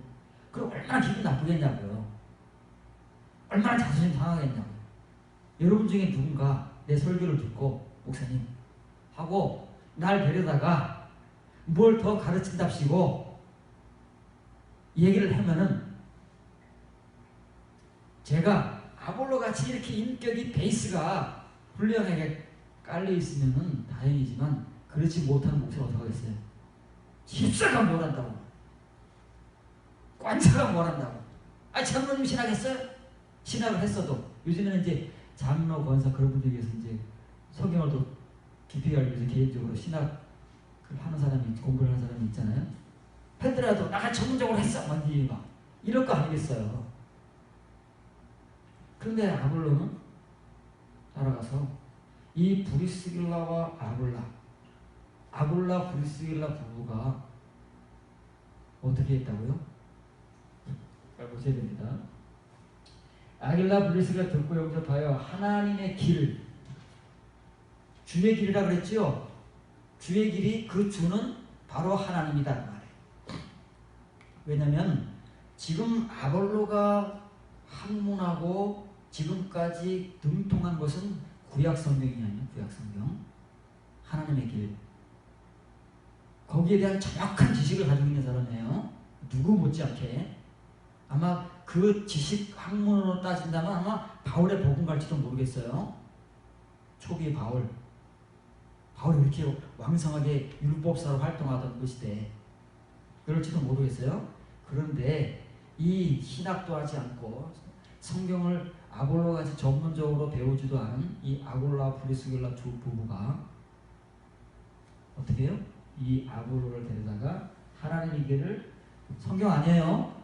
그럼 얼마나 기분 나쁘겠냐고요. 얼마나 자존심 상하겠냐고요. 여러분 중에 누군가 내 설교를 듣고 목사님 하고 날 데려다가 뭘 더 가르친답시고 얘기를 하면은, 제가 아볼로같이 이렇게 인격이 베이스가 훌륭하게 깔려 있으면은 다행이지만 그렇지 못하는 목사가 어떻게 하겠어요? 집사가 뭘 한다고, 관사가 뭘 한다고. 아니 장로님 신학했어요? 신학을 했어도 요즘에는 이제 장로, 권사 그런 분들에 의해서 이제 성경을 더 깊이 알기 위해서 개인적으로 신학을 하는 사람이, 공부를 하는 사람이 있잖아요. 했더라도 나가 전문적으로 했어, 막 이럴 거 아니겠어요. 그런데 아볼로는 따라가서 이 브리스길라와 아굴라 브리스길라 부부가 어떻게 했다고요? 잘 보셔야 됩니다. 아길라 브리스길라 듣고 영접하여 하나님의 길, 주의 길이라 그랬지요. 주의 길이, 그 주는 바로 하나님이다 말이에요. 왜냐하면 지금 아볼로가 학문하고 지금까지 등통한 것은 구약 성경이 아니에요. 구약 성경. 하나님의 길. 거기에 대한 정확한 지식을 가지고 있는 사람이에요. 누구 못지않게. 아마 그 지식 학문으로 따진다면 아마 바울의 복음 갈지도 모르겠어요. 초기 바울이 이렇게 왕성하게 율법사로 활동하던 그 시대에 그럴지도 모르겠어요. 그런데 이 신학도 하지 않고 성경을 아볼로같이 전문적으로 배우지도 않은 이 아골라 브리스길라 두 부부가 어떻게 해요? 이 아볼로를 데려다가 하나님의 길을, 성경 아니에요.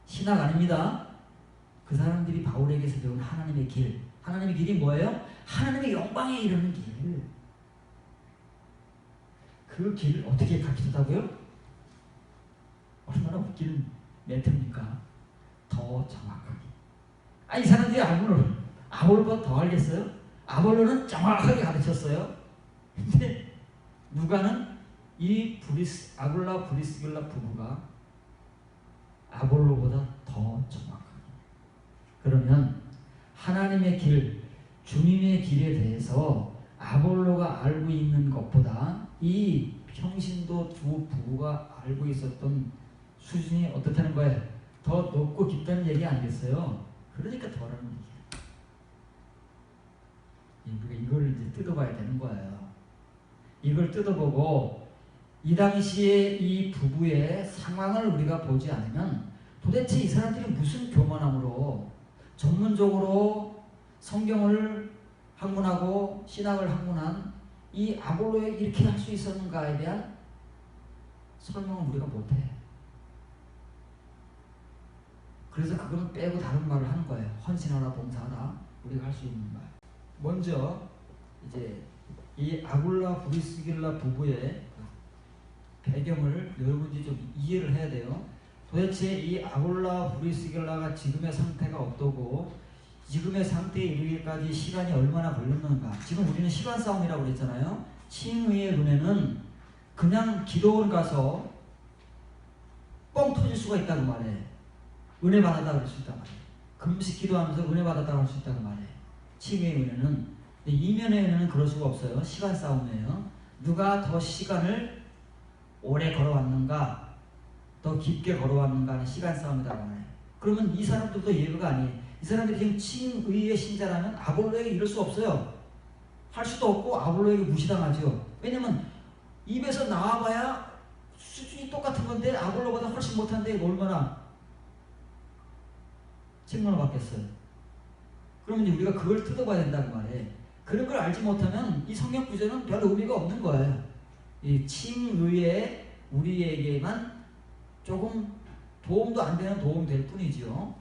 신학 아닙니다. 그 사람들이 바울에게서 배운 하나님의 길. 하나님의 길이 뭐예요? 하나님의 영광에 이르는 길. 그 길을 어떻게 가르쳤다고요? 얼마나 웃기는 멘트입니까? 더 정확하게. 이 사람들이 아볼로보다 더 알겠어요? 아볼로는 정확하게 가르쳤어요. 근데 누가는 이 아골라 브리스길라 부부가 아볼로보다 더 정확하게. 그러면 하나님의 길, 주님의 길에 대해서 아볼로가 알고 있는 것보다 이 평신도 두 부부가 알고 있었던 수준이 어떻다는 거예요? 더 높고 깊다는 얘기 아니겠어요? 그러니까 더라는 얘기예요. 우리가 이걸 이제 뜯어봐야 되는 거예요. 이걸 뜯어보고 이 당시에 이 부부의 상황을 우리가 보지 않으면 도대체 이 사람들이 무슨 교만함으로 전문적으로 성경을 학문하고 신학을 학문한 이 아볼로에 이렇게 할 수 있었는가에 대한 설명을 우리가 못해. 그래서 그거는 빼고 다른 말을 하는 거예요. 헌신하라, 봉사하라, 우리가 할 수 있는 말. 먼저 이제 이 아골라 브리스길라 부부의 배경을 여러분들이 좀 이해를 해야 돼요. 도대체 이 아골라 브리스길라가 지금의 상태가 어떠고 지금의 상태에 이르기까지 시간이 얼마나 걸렸는가. 지금 우리는 시간 싸움이라고 그랬잖아요. 칭의의 은혜는 그냥 기도원 가서 뻥 터질 수가 있다고 말해. 은혜 받았다고 할 수 있다고 말해. 금식 기도하면서 은혜 받았다고 할 수 있다고 말해. 칭의의 은혜는. 이면의 은혜는 그럴 수가 없어요. 시간 싸움이에요. 누가 더 시간을 오래 걸어왔는가, 더 깊게 걸어왔는가 하는 시간 싸움이라고 말해. 그러면 이 사람들도 예외가 아니에요. 이 사람들이 지금 칭의의 신자라면 아볼로에게 이럴 수 없어요. 할 수도 없고 아볼로에게 무시당하죠. 왜냐면 입에서 나와봐야 수준이 똑같은 건데 아볼로보다 훨씬 못한데 얼마나 책망을 받겠어요. 그러면 우리가 그걸 뜯어봐야 된다는 말이에요. 그런 걸 알지 못하면 이 성경 구절은 별 의미가 없는 거예요. 이 칭의에 우리에게만 조금 도움도 안 되는 도움이 될 뿐이죠.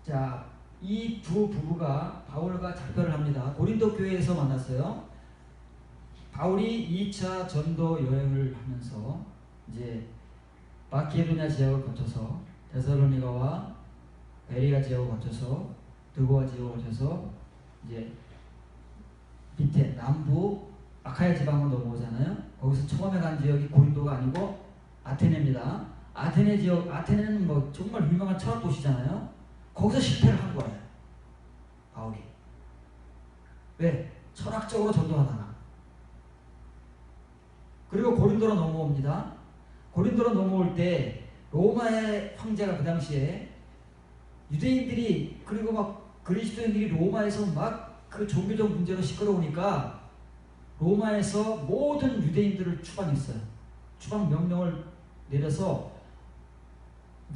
자, 이 두 부부가 바울과 작별을 합니다. 고린도 교회에서 만났어요. 바울이 2차 전도 여행을 하면서 이제 마케도냐 지역을 거쳐서 데살로니가와 베레아 지역을 거쳐서 드고아 지역을 거쳐서 이제 밑에 남부 아카야 지방으로 넘어오잖아요. 거기서 처음에 간 지역이 고린도가 아니고 아테네입니다. 아테네 지역, 아테네는 뭐 정말 유명한 철학 도시잖아요. 거기서 실패를 한 거예요. 바울이. 왜? 철학적으로 전도하다가. 그리고 고린도로 넘어옵니다. 고린도로 넘어올 때 로마의 황제가 그 당시에 유대인들이 그리고 막 그리스도인들이 로마에서 막 그 종교적 문제로 시끄러우니까 로마에서 모든 유대인들을 추방했어요. 추방 명령을 내려서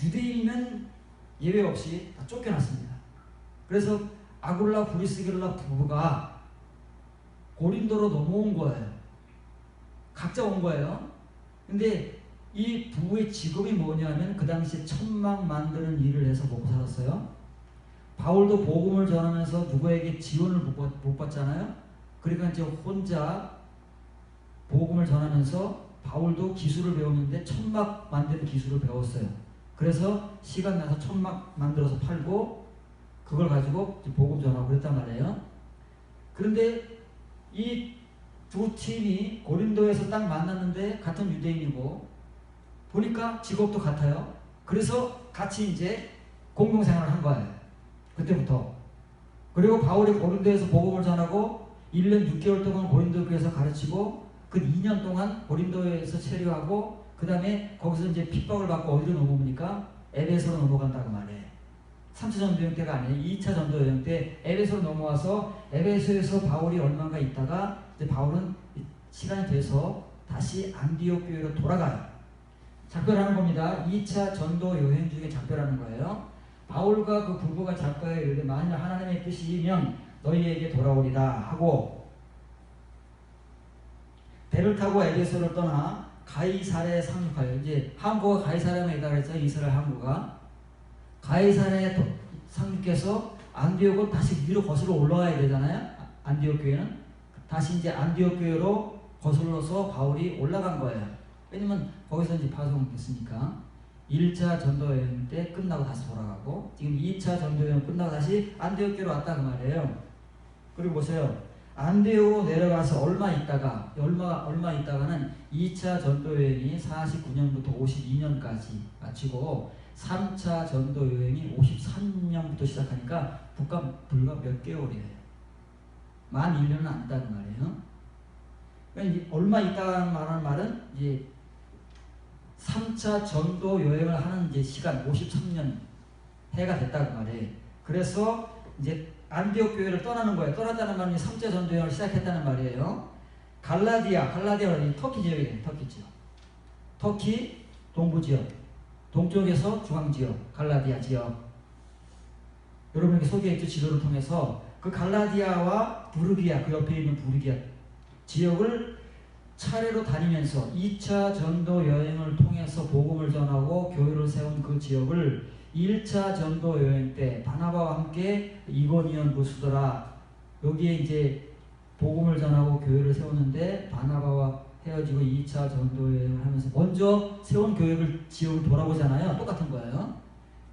유대인이면 예외 없이 다 쫓겨났습니다. 그래서 아골라 브리스길라 부부가 고린도로 넘어온 거예요. 각자 온 거예요. 근데 이 부부의 직업이 뭐냐면 그 당시에 천막 만드는 일을 해서 먹고 살았어요. 바울도 복음을 전하면서 누구에게 지원을 못 받잖아요. 그러니까 이제 혼자 복음을 전하면서 바울도 기술을 배웠는데 천막 만드는 기술을 배웠어요. 그래서 시간 나서 천막 만들어서 팔고 그걸 가지고 복음 전하고 그랬단 말이에요. 그런데 이 두 팀이 고린도에서 딱 만났는데 같은 유대인이고 보니까 직업도 같아요. 그래서 같이 이제 공동생활을 한 거예요. 그때부터. 그리고 바울이 고린도에서 복음을 전하고 1년 6개월 동안 고린도 교회에서 가르치고 그 2년 동안 고린도에서 체류하고 그 다음에 거기서 이제 핍박을 받고 어디로 넘어옵니까? 에베소로 넘어간다고 말해. 3차 전도여행 때가 아니에요. 2차 전도여행 때 에베소로 넘어와서 에베소에서 바울이 얼마가 있다가 이제 바울은 시간이 돼서 다시 안디옥 교회로 돌아가요. 작별하는 겁니다. 2차 전도 여행 중에 작별하는 거예요. 바울과 그 부부가 작별에 이르되 만일 하나님의 뜻이면 너희에게 돌아오리라 하고 배를 타고 에베소를 떠나 가이사랴에 상륙하여 이제 항구가 가이사랴에 있다고 했죠. 이스라엘 항구가 가이사랴에 상륙해서 안디옥을 다시 위로 거슬러 올라가야 되잖아요. 안디옥 교회는 다시 이제 안디옥 교회로 거슬러서 바울이 올라간 거예요. 왜냐면 거기서 이제 파송을 했으니까 1차 전도여행 때 끝나고 다시 돌아가고 지금 2차 전도여행 끝나고 다시 안디옥 교회로 왔다 그 말이에요. 그리고 보세요. 안디옥으로 내려가서 얼마 있다가는 2차 전도여행이 49년부터 52년까지 마치고 3차 전도여행이 53년부터 시작하니까 불과 몇 개월이에요. 만 1년은 안 있다는 말이에요. 그러니까 얼마 있다는 말은 이제 3차 전도 여행을 하는 이제 시간 53년 해가 됐다고 말이에요. 그래서 이제 안디옥 교회를 떠나는 거예요. 떠났다는 말은 3차 전도 여행을 시작했다는 말이에요. 갈라디아는 터키 지역이에요. 터키 지역. 터키 동부 지역. 동쪽에서 중앙 지역. 갈라디아 지역. 여러분에게 소개했죠. 지도를 통해서 그 갈라디아와 부르기아 그 옆에 있는 부르기아 지역을 차례로 다니면서 2차 전도 여행을 통해서 복음을 전하고 교회를 세운 그 지역을 1차 전도 여행 때 바나바와 함께 이고니온 부스더라 여기에 이제 복음을 전하고 교회를 세우는데 바나바와 헤어지고 2차 전도 여행을 하면서 먼저 세운 지역을 돌아보잖아요. 똑같은 거예요.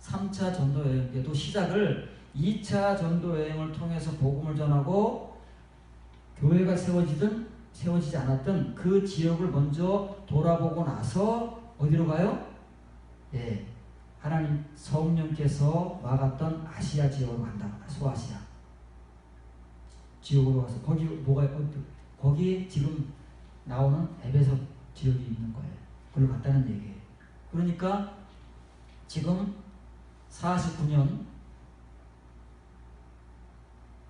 3차 전도 여행 때도 시작을 2차 전도 여행을 통해서 복음을 전하고 교회가 세워지지 않았던 그 지역을 먼저 돌아보고 나서 어디로 가요? 예, 하나님 성령께서 막았던 아시아 지역으로 간다고 합니다. 소아시아 지역으로 가서 거기 지금 나오는 에베소 지역이 있는 거예요. 그걸 갔다는 얘기예요. 그러니까 지금 49년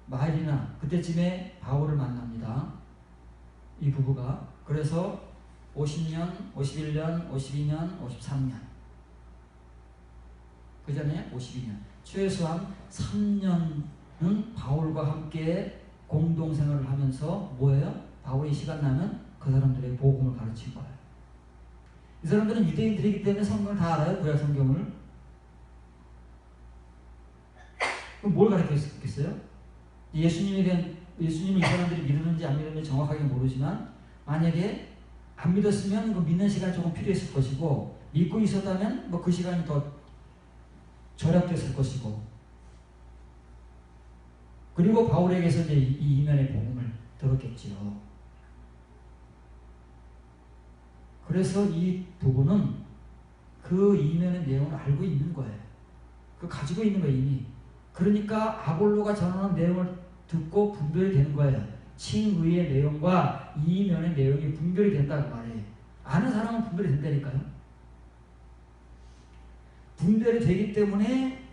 말이나 그때쯤에 바울을 만납니다. 이 부부가. 그래서 50년, 51년, 52년, 53년. 그 전에 52년. 최소한 3년은 바울과 함께 공동생활을 하면서 뭐예요? 바울이 시간 나면 그 사람들에게 복음을 가르친 거예요. 이 사람들은 유대인들이기 때문에 성경을 다 알아요. 구약 성경을. 그럼 뭘 가르쳤겠어요? 예수님이 이 사람들이 믿었는지 안 믿었는지 정확하게 모르지만 만약에 안 믿었으면 그 믿는 시간이 조금 필요했을 것이고 믿고 있었다면 뭐 그 시간이 더 절약됐을 것이고 그리고 바울에게서 이제 이 이면의 복음을 들었겠지요. 그래서 이 부부는 그 이면의 내용을 알고 있는 거예요. 그 가지고 있는 거예요 이미. 그러니까 아볼로가 전하는 내용을 듣고 분별이 되는 거예요. 칭의의 내용과 이면의 내용이 분별이 된다고 말해요. 아는 사람은 분별이 된다니까요. 분별이 되기 때문에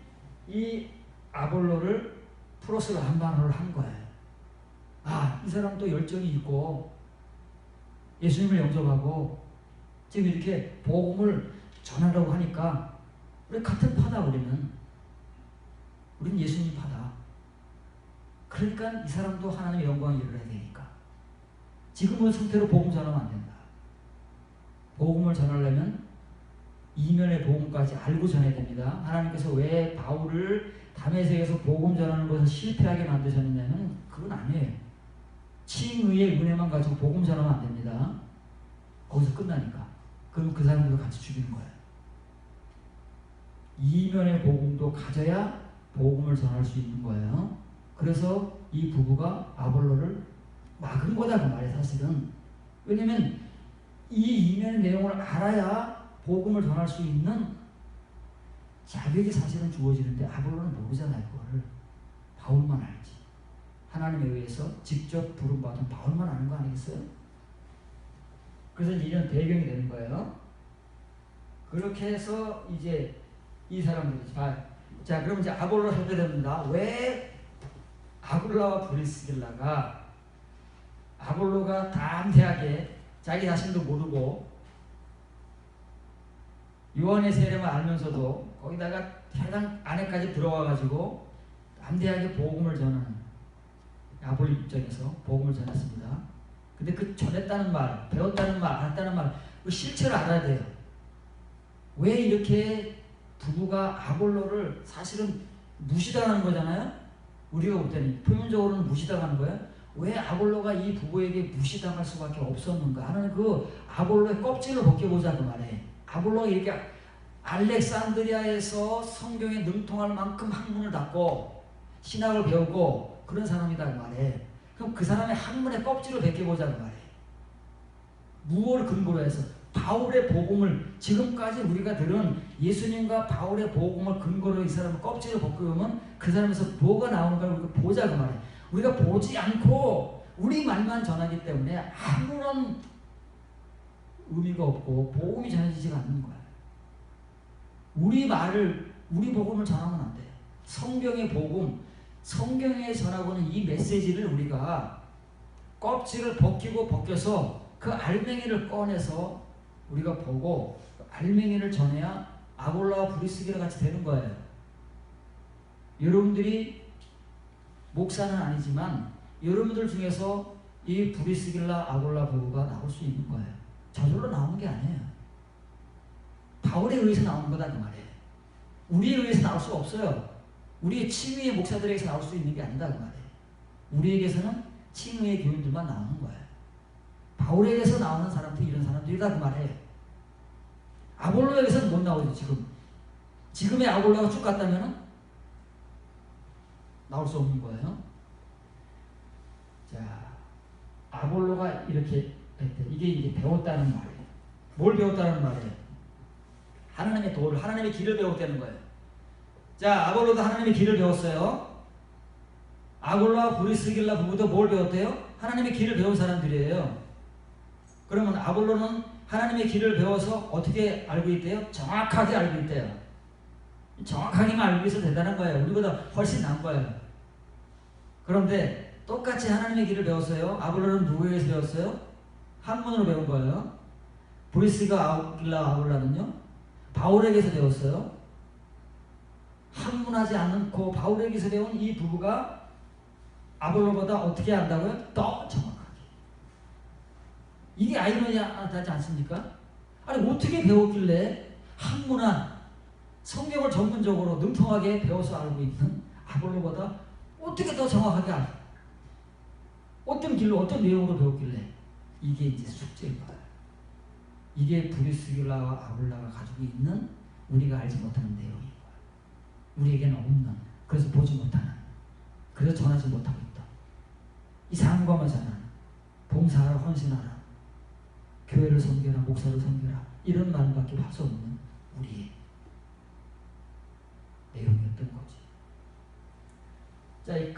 이 아볼로를 플러스로 한반호를 한 거예요. 아, 이 사람도 열정이 있고 예수님을 영접하고 지금 이렇게 복음을 전하려고 하니까 우리 같은 파다 우리는 예수님 파다. 그러니까 이 사람도 하나님의 영광에 이르러야 되니까 지금의 상태로 복음 전하면 안 된다. 복음을 전하려면 이면의 복음까지 알고 전해야 됩니다. 하나님께서 왜 바울을 다메섹에서 복음 전하는 것을 실패하게 만드셨느냐면 그건 아니에요. 칭의의 은혜만 가지고 복음 전하면 안 됩니다. 거기서 끝나니까. 그럼 그 사람들도 같이 죽이는 거예요. 이면의 복음도 가져야 복음을 전할 수 있는 거예요. 그래서 이 부부가 아볼로를 막은 거다 그 말이에요 사실은. 왜냐면 이 이면의 내용을 알아야 복음을 전할 수 있는 자격이 사실은 주어지는데 아볼로는 모르잖아요. 그거를. 바울만 알지. 하나님에 의해서 직접 부름받은 바울만 아는 거 아니겠어요? 그래서 이제 이런 배경이 되는 거예요. 그렇게 해서 이제 이 사람들이 자 그럼 이제 아볼로 살펴됩니다. 왜 아굴라와 브리스길라가 아볼로가 담대하게 자기 자신도 모르고 요한의 세례만 알면서도 거기다가 해당 안에까지 들어와가지고 담대하게 복음을 전하는 아볼로 입장에서 복음을 전했습니다. 근데 그 전했다는 말, 배웠다는 말, 알았다는 말, 그 실체를 알아야 돼요. 왜 이렇게 부부가 아볼로를 사실은 무시당하는 거잖아요? 우리가 볼 때는 표면적으로는 무시당하는 거예요. 왜 아볼로가 이 부부에게 무시당할 수밖에 없었는가 하는 그 아볼로의 껍질을 벗겨보자 그 말에. 아볼로가 이렇게 알렉산드리아에서 성경에 능통할 만큼 학문을 닦고 신학을 배우고 그런 사람이다 그 말에. 그럼 그 사람의 학문의 껍질을 벗겨보자 그 말에. 무엇을 근거로 해서 바울의 복음을 지금까지 우리가 들은 예수님과 바울의 복음을 근거로 이 사람의 껍질을 벗겨보면 그 사람에서 뭐가 나오는가 우리가 보자 그 말에. 우리가 보지 않고 우리 말만 전하기 때문에 아무런 의미가 없고 복음이 전해지지가 않는 거야. 우리 말을 우리 복음을 전하면 안 돼. 성경의 복음, 성경에 전하고는 이 메시지를 우리가 껍질을 벗겨서 그 알맹이를 꺼내서 우리가 보고 알맹이를 전해야 아볼로와 브리스길라 같이 되는 거예요. 여러분들이 목사는 아니지만 여러분들 중에서 이 브리스길라 아볼라 부부가 나올 수 있는 거예요. 저절로 나오는 게 아니에요. 바울에 의해서 나오는 거다 그 말이에요. 우리에 의해서 나올 수가 없어요. 우리의 칭의의 목사들에게서 나올 수 있는 게 아니다 그 말이에요. 우리에게서는 칭의의 교인들만 나오는 거예요. 바울에게서 나오는 사람들이 이런 사람들이다 그 말이에요. 아볼로에게서는 못 나오죠. 지금의 아볼로가 쭉 갔다면은 나올 수 없는 거예요. 자, 아볼로가 이렇게 했대. 이게 이제 배웠다는 말이에요. 뭘 배웠다는 말이에요? 하나님의 도를, 하나님의 길을 배웠다는 거예요. 자, 아볼로도 하나님의 길을 배웠어요. 아볼로와 브리스길라 부부도 뭘 배웠대요? 하나님의 길을 배운 사람들이에요. 그러면 아볼로는 하나님의 길을 배워서 어떻게 알고 있대요? 정확하게 알고 있대요. 정확하게만 알고 있어도 대단한 거예요. 우리보다 훨씬 나은 거예요. 그런데 똑같이 하나님의 길을 배웠어요. 아볼로는 누구에 의해서 배웠어요? 학문으로 배운 거예요. 브리스길라 아볼라는요? 바울에게서 배웠어요. 학문하지 않고 바울에게서 배운 이 부부가 아볼로보다 어떻게 안다고요? 더 정확하게. 이게 아이러니하지 않습니까? 아니 어떻게 배웠길래 학문한 성경을 전문적으로 능통하게 배워서 알고 있는 아볼로보다 어떻게 더 정확하게 알아? 어떤 길로 어떤 내용으로 배웠길래? 이게 이제 숙제인 거야. 이게 브리스길라와 아볼라가 가지고 있는 우리가 알지 못하는 내용인 거야. 우리에게는 없는, 그래서 보지 못하는, 그래서 전하지 못하고 있다. 이 상관만 전하는, 봉사하라, 헌신하라, 교회를 섬겨라, 목사를 섬겨라, 이런 말밖에 할 수 없는 우리의 내용이었던 거지. 자, 이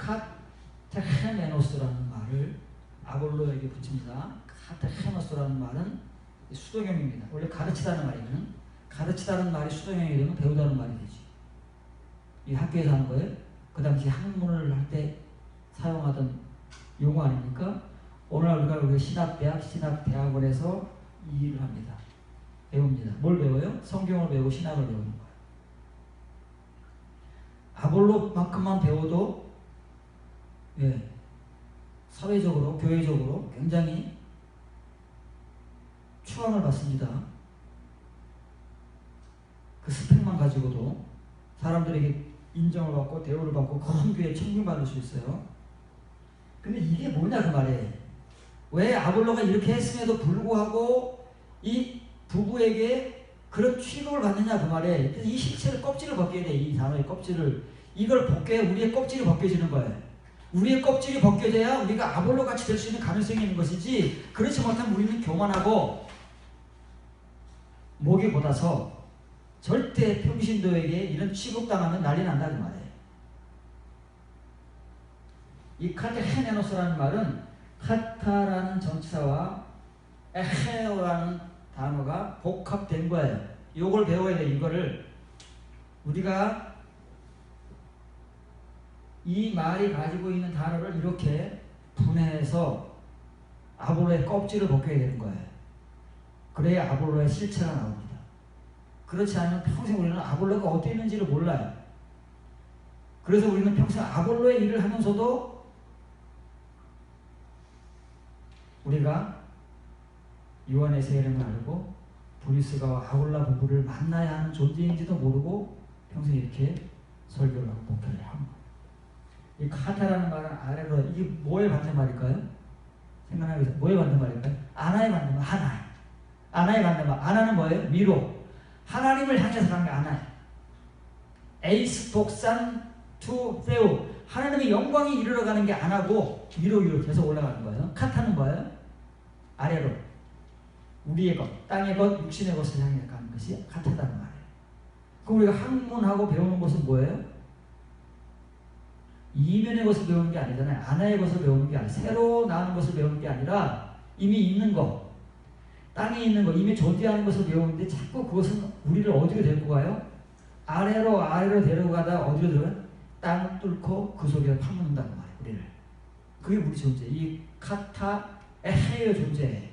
카테헤메노스라는 말을 아볼로에게 붙입니다. 카테헤메노스라는 말은 수동형입니다. 원래 가르치다는 말이거든. 가르치다는 말이 수동형이 되면 배우다는 말이 되지. 이 학교에서 하는 거예요. 그 당시 학문을 할 때 사용하던 용어 아닙니까? 오늘 우리가 신학대학원에서 이 일을 합니다. 배웁니다. 뭘 배워요? 성경을 배우고 신학을 배우는 거예요. 아볼로만큼만 배워도 사회적으로, 교회적으로 굉장히 추앙을 받습니다. 그 스펙만 가지고도 사람들에게 인정을 받고 대우를 받고 큰 교회에 청빙받을 수 있어요. 근데 이게 뭐냐 그 말이에요. 왜 아볼로가 이렇게 했음에도 불구하고 이 부부에게 그런 취급을 받느냐 그 말이에요. 그래서 이 실체를 껍질을 벗겨야 돼. 이 단어의 껍질을. 이걸 벗겨야 우리의 껍질이 벗겨지는 거예요. 우리의 껍질이 벗겨져야 우리가 아볼로 같이 될 수 있는 가능성이 있는 것이지, 그렇지 못하면 우리는 교만하고 목이 곧아서 절대 평신도에게 이런 취급당하면 난리 난다는 말이에요. 이 카테헤네노스라는 말은 카타라는 전치사와 에헤오라는 단어가 복합된 거예요. 이걸 배워야 돼요. 이거를 우리가 이 말이 가지고 있는 단어를 이렇게 분해해서 아볼로의 껍질을 벗겨야 되는 거예요. 그래야 아볼로의 실체가 나옵니다. 그렇지 않으면 평생 우리는 아볼로가 어디 있는지를 몰라요. 그래서 우리는 평생 아볼로의 일을 하면서도 우리가 요한의 세례를 알고 브리스가와 아굴라 부부를 만나야 하는 존재인지도 모르고 평생 이렇게 설교를 하고 목회를 한 거예요. 이 카타라는 말은 아래로 이게 뭐에 받는 말일까요? 생각하면서 뭐에 받는 말일까요? 아나에 받는 말, 하나. 아나에 받는 말. 아나는 뭐예요? 위로. 하나님을 향해서 가는 게 아나예요. 에이스 독산 투 세우. 하나님의 영광이 이르러 가는 게 아나고 위로 계속 올라가는 거예요. 카타는 뭐예요? 아래로. 우리의 것, 땅의 것, 육신의 것을 향해 가는 것이 카타다는 말이에요. 그럼 우리가 학문하고 배우는 것은 뭐예요? 이면의 것을 배우는 게 아니잖아요. 아나의 것을 배우는 게 아니라 새로 나오는 것을 배우는 게 아니라 이미 있는 것, 땅에 있는 것, 이미 존재하는 것을 배우는데 자꾸 그것은 우리를 어디로 데리고 가요? 아래로 데리고 가다 어디로 들어가요? 땅을 뚫고 그 속에 파묻는다고 말이에요. 우리를. 그게 우리 존재. 이 카타 에헤의 존재예요.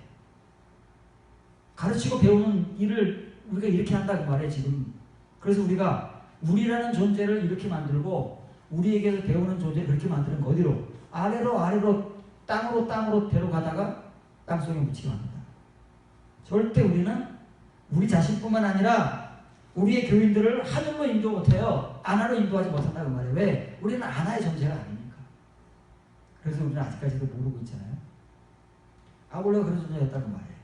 가르치고 배우는 일을 우리가 이렇게 한다고 말이에요. 지금. 그래서 우리가 우리라는 존재를 이렇게 만들고 우리에게서 배우는 존재를 그렇게 만드는 거 어디로? 아래로 땅으로 데려가다가 땅속에 묻히게 만든다. 절대 우리는 우리 자신뿐만 아니라 우리의 교인들을 하늘로 인도 못해요. 아나로 인도하지 못한다고 말이에요. 왜? 우리는 아나의 존재가 아니니까. 그래서 우리는 아직까지도 모르고 있잖아요. 아볼로가 그런 존재였다는 말이에요.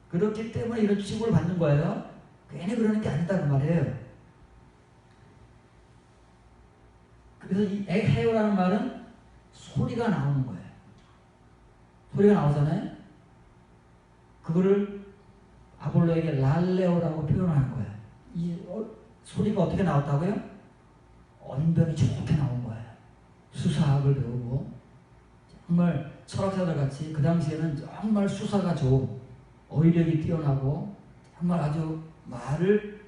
그렇기 때문에 이런 취급을 받는 거예요. 괜히 그러는 게 아니다는 말이에요. 그래서 이 에헤오라는 말은 소리가 나오는 거예요. 소리가 나오잖아요. 그거를 아볼로에게 랄레오라고 표현하는 거예요. 이 소리가 어떻게 나왔다고요? 언변이 좋게 나온 거예요. 수사학을 배우고 정말 철학자들 같이 그 당시에는 정말 수사가 좋고 어휘력이 뛰어나고 정말 아주 말을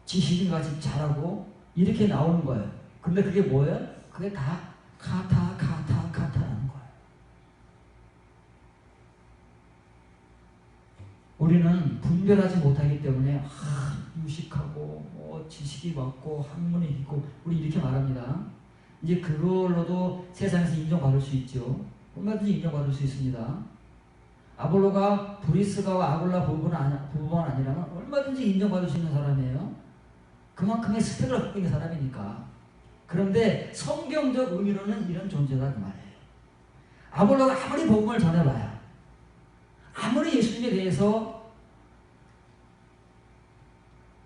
지식인같이 잘하고 이렇게 나오는 거예요. 근데 그게 뭐예요? 그게 다 카타라는 거예요. 우리는 분별하지 못하기 때문에 유식하고 지식이 많고 학문이 있고 우리 이렇게 말합니다. 이제 그걸로도 세상에서 인정받을 수 있죠. 얼마든지 인정받을 수 있습니다. 아볼로가 브리스가와 아굴라 부부만 아니라면 얼마든지 인정받을 수 있는 사람이에요. 그만큼의 스펙을 갖고 있는 사람이니까. 그런데 성경적 의미로는 이런 존재다 그 말이에요. 아볼로가 아무리 복음을 전해봐야, 아무리 예수님에 대해서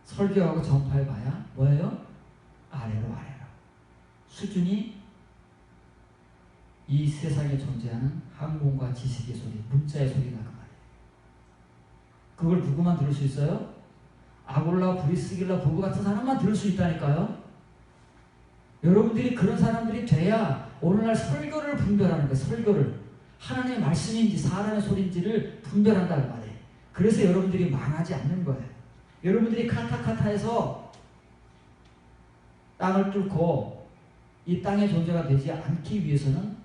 설교하고 전파해봐야 뭐예요? 아래로 수준이 이 세상에 존재하는 학문과 지식의 소리, 문자의 소리가 그 말이에요. 그걸 누구만 들을 수 있어요? 아골라, 브리스길라 부부 같은 사람만 들을 수 있다니까요. 여러분들이 그런 사람들이 돼야 오늘날 설교를 분별하는 거예요. 설교를. 하나님의 말씀인지 사람의 소리인지를 분별한다는 말이에요. 그래서 여러분들이 망하지 않는 거예요. 여러분들이 카타에서 땅을 뚫고 이 땅의 존재가 되지 않기 위해서는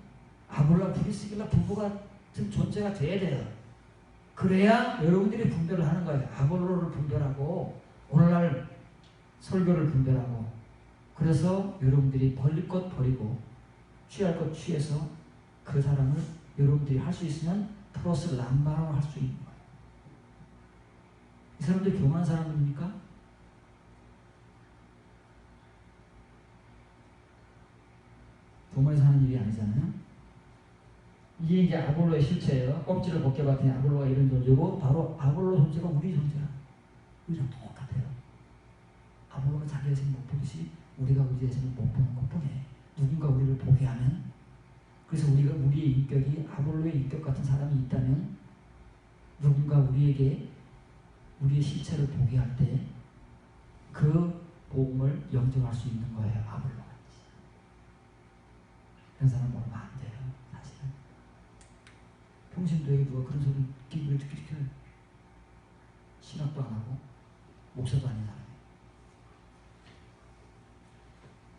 아골라, 브리스길라 부부 같은 존재가 돼야 돼요. 그래야 여러분들이 분별을 하는 거예요. 아볼로를 분별하고 오늘날 설교를 분별하고 그래서 여러분들이 버릴 것 버리고 취할 것 취해서 그 사람을 여러분들이 할 수 있으면 플러스 람바로 할 수 있는 거예요. 이 사람들 교만한 사람입니까? 교만에서 하는 일이 아니잖아요. 이게 이제 아볼로의 실체예요. 껍질을 벗겨봤더니 아볼로가 이런 존재고 바로 아볼로 존재가 우리 존재야. 우리랑 똑같아요. 아볼로가 자기 자신을 못 보듯이 우리가 우리 자신을 못 보는 것뿐이에요. 누군가 우리를 보게 하면 그래서 우리가 우리의 인격이 아볼로의 인격 같은 사람이 있다면 누군가 우리에게 우리의 실체를 보게 할 때 그 복음을 영접할 수 있는 거예요. 아볼로가. 그런 사람 모르면 안 돼요. 사실은. 평신도에게 누가 그런 소리 듣기 시켜요. 신학도 안 하고 목사도 아닌 사람이에요.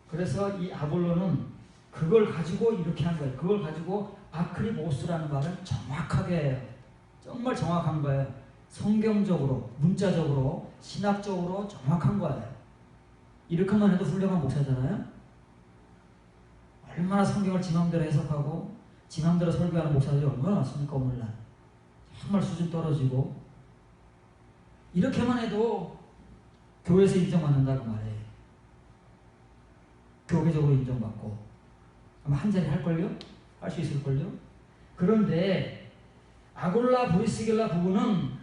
그래서 이 아볼로는 그걸 가지고 이렇게 한 거예요. 그걸 가지고 아크리보스라는 말은 정확하게 정말 정확한 거예요. 성경적으로, 문자적으로, 신학적으로 정확한 거예요. 이렇게만 해도 훌륭한 목사잖아요. 얼마나 성경을 지 맘대로 해석하고 지 맘대로 설교하는 목사들이 얼마나 많습니까 오늘날. 정말 수준 떨어지고 이렇게만 해도 교회에서 인정받는다고 말해요. 교회적으로 인정받고 아마 한 자리 할걸요? 할 수 있을걸요? 그런데 아굴라 브리스길라 부부는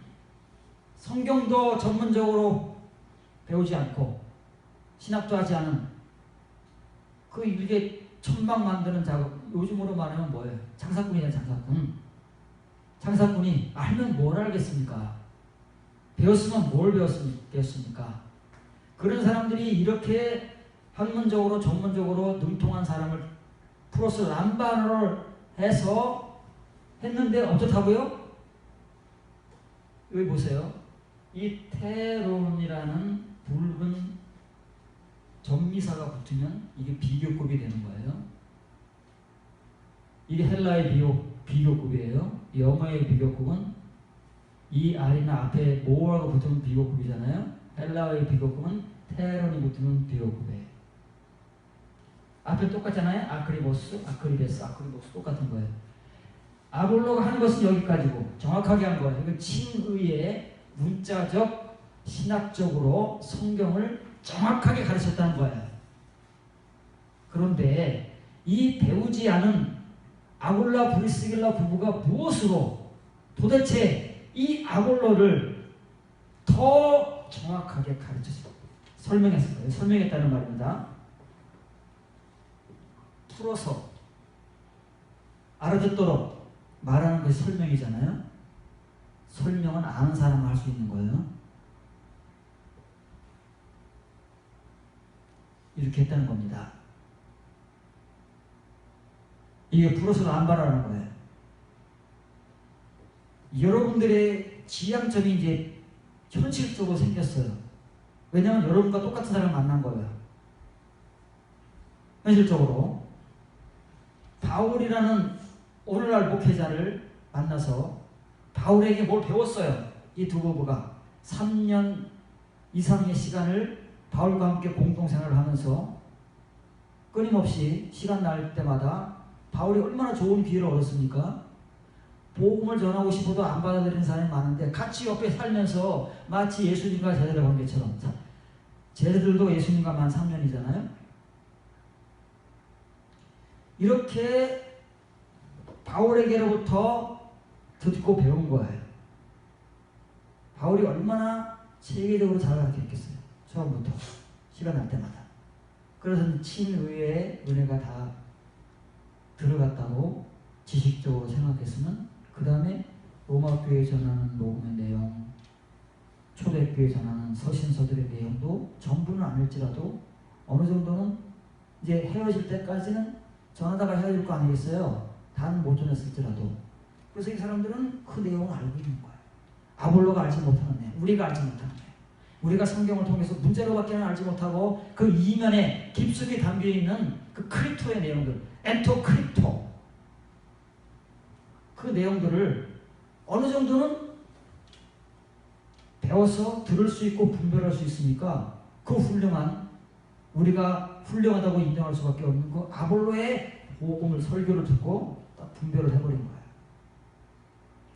성경도 전문적으로 배우지 않고 신학도 하지 않은 그 일개 천막 만드는 작업, 요즘으로 말하면 뭐예요? 장사꾼이잖아요. 장사꾼. 장사꾼이 알면 뭘 알겠습니까? 배웠으면 뭘 배웠습니까? 그런 사람들이 이렇게 학문적으로 전문적으로 능통한 사람을 플러스 람반을 해서 했는데 어떻다고요? 여기 보세요. 이 테론이라는 붉은 전미사가 붙으면 이게 비교급이 되는 거예요. 이게 헬라의 비교급이에요. 영어의 비교급은 이 R이나 앞에 모어가 붙으면 비교급이잖아요. 헬라의 비교급은 테론이 붙으면 비교급이에요. 앞에 똑같잖아요. 아크리보스, 아크리베스, 아크리보스 똑같은 거예요. 아볼로가 하는 것은 여기까지고 정확하게 한 거예요. 이건 친의의 문자적, 신학적으로 성경을 정확하게 가르쳤다는 거예요. 그런데 이 배우지 않은 아굴라 브리스길라 부부가 무엇으로 도대체 이 아볼로를 더 정확하게 가르쳤어요. 설명했어요. 설명했다는 말입니다. 풀어서 알아듣도록 말하는 것이 설명이잖아요. 설명은 아는 사람만 할 수 있는 거예요. 이렇게 했다는 겁니다. 이게 풀어서도 안 바라는 거예요. 여러분들의 지향점이 이제 현실적으로 생겼어요. 왜냐하면 여러분과 똑같은 사람을 만난 거예요. 현실적으로. 바울이라는 오늘날 목회자를 만나서 바울에게 뭘 배웠어요. 이 두 부부가 3년 이상의 시간을 바울과 함께 공동생활을 하면서 끊임없이 시간 날 때마다 바울이 얼마나 좋은 기회를 얻었습니까? 복음을 전하고 싶어도 안 받아들이는 사람이 많은데 같이 옆에 살면서 마치 예수님과 제자들 관계처럼, 제자들도 예수님과만 3년이잖아요. 이렇게 바울에게로부터 듣고 배운 거예요. 바울이 얼마나 체계적으로 잘 가르쳤겠어요. 처음부터 시간 날 때마다. 그래서 친의의 은혜가 다 들어갔다고 지식적으로 생각했으면 그 다음에 로마교회에 전하는 녹음의 내용, 초대교회에 전하는 서신서들의 내용도 전부는 아닐지라도 어느 정도는 이제 헤어질 때까지는 전하다가 헤어질 거 아니겠어요? 단 못 전했을지라도. 그래서 이 사람들은 그 내용을 알고 있는 거예요. 아볼로가 알지 못하는 내용, 우리가 알지 못하는 내용. 우리가 성경을 통해서 문자로밖에는 알지 못하고 그 이면에 깊숙이 담겨있는 그 크립토의 내용들, 엔토 크립토, 그 내용들을 어느 정도는 배워서 들을 수 있고 분별할 수 있으니까 그 훌륭한, 우리가 훌륭하다고 인정할 수밖에 없는 그 아볼로의 복음을, 설교를 듣고 딱 분별을 해버린 거예요.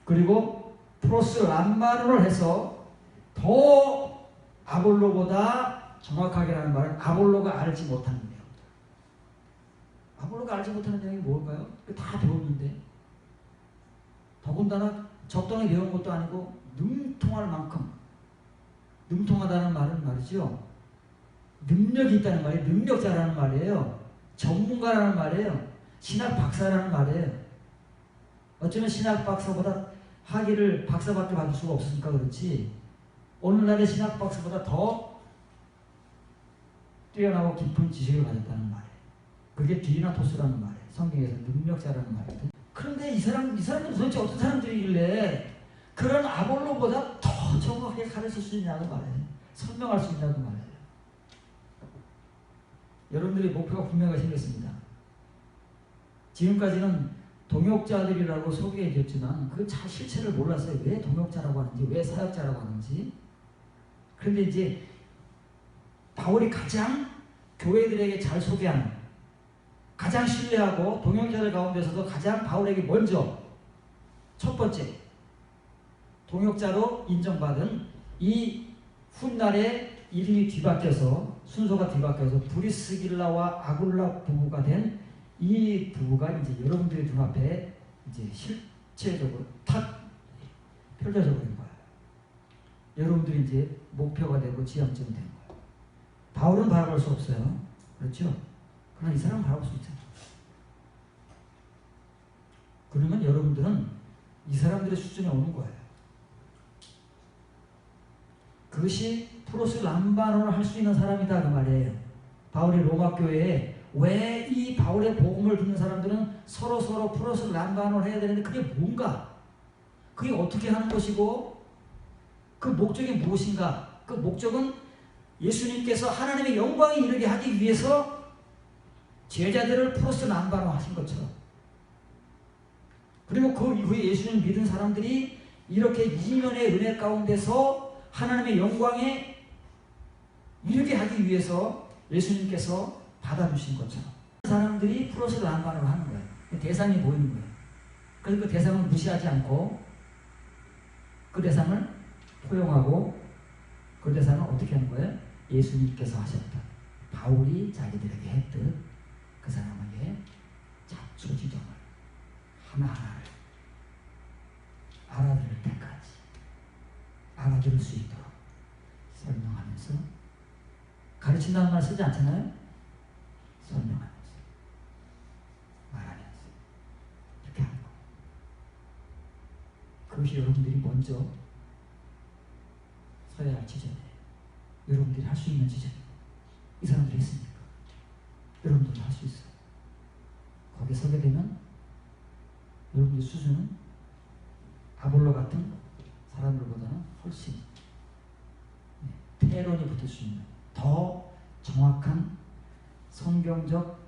그리고 플러스 람마르를 해서 더 아볼로보다 정확하게라는 말은 아볼로가 알지 못하는 내용들. 아볼로가 알지 못하는 내용이 뭘까요? 다 배웠는데. 더군다나 적당히 배운 것도 아니고 능통할 만큼, 능통하다는 말은 말이죠. 능력이 있다는 말이에요. 능력자라는 말이에요. 전문가라는 말이에요. 신학 박사라는 말이에요. 어쩌면 신학 박사보다 학위를 박사밖에 받을 수가 없으니까 그렇지 오늘날의 신학 박사보다 더 뛰어나고 깊은 지식을 가졌다는 말이에요. 그게 디나토스라는 말이에요. 성경에서 능력자라는 말이거든요. 그런데 이 사람들은 도대체 어떤 사람들이길래 그런 아볼로보다 더 정확하게 가르칠 수 있냐고 말이에요. 설명할 수 있냐고 말이에요. 여러분들의 목표가 분명하게 생겼습니다. 지금까지는 동역자들이라고 소개해 줬지만 그 실체를 몰랐어요. 왜 동역자라고 하는지, 왜 사역자라고 하는지. 그런데 이제 바울이 가장 교회들에게 잘 소개한, 가장 신뢰하고 동역자들 가운데서도 가장 바울에게 먼저 첫 번째 동역자로 인정받은 이 훗날에 이름이 뒤바뀌어서, 순서가 뒤바뀌어서 브리스길라와 아굴라 부부가 된 이 부부가 이제 여러분들의 눈앞에 이제 실체적으로 탁 펼쳐져 버린 거예요. 여러분들이 이제 목표가 되고 지향점이 된 거예요. 바울은 바라볼 수 없어요. 그렇죠? 그러나 이 사람은 바라볼 수 있잖아요. 그러면 여러분들은 이 사람들의 수준에 오는 거예요. 그것이 프로스 람바논을 할 수 있는 사람이다 그 말이에요. 바울이 로마 교회에 왜 이 바울의 복음을 듣는 사람들은 서로 프로스 람바논을 해야 되는데 그게 뭔가? 그게 어떻게 하는 것이고 그 목적이 무엇인가? 그 목적은 예수님께서 하나님의 영광에 이르게 하기 위해서 제자들을 프로스 람바논 하신 것처럼, 그리고 그 이후에 예수님을 믿은 사람들이 이렇게 이면의 은혜 가운데서 하나님의 영광에 이르게 하기 위해서 예수님께서 받아주신 것처럼 사람들이 프로스 람바논을 하는 거예요. 대상이 보이는 거예요. 그래서 그 대상을 무시하지 않고 그 대상을 포용하고 그 대상을 어떻게 하는 거예요? 예수님께서 하셨던, 바울이 자기들에게 했듯 그 사람에게 자초지종을 하나하나를 알아들을 때까지 알아들을 수 있도록 설명하면서, 가르친다는 말 쓰지 않잖아요? 설명하면서, 말하면서 이렇게 하는 거. 그것이 여러분들이 먼저 서야 할 지점이에요. 여러분들이 할 수 있는 지점이에요. 이 사람들이 했으니까 여러분들도 할 수 있어요. 거기에 서게 되면 여러분들 수준은 아볼로 같은 사람들보다는 훨씬 테론이 붙을 수 있는 더 정확한 성경적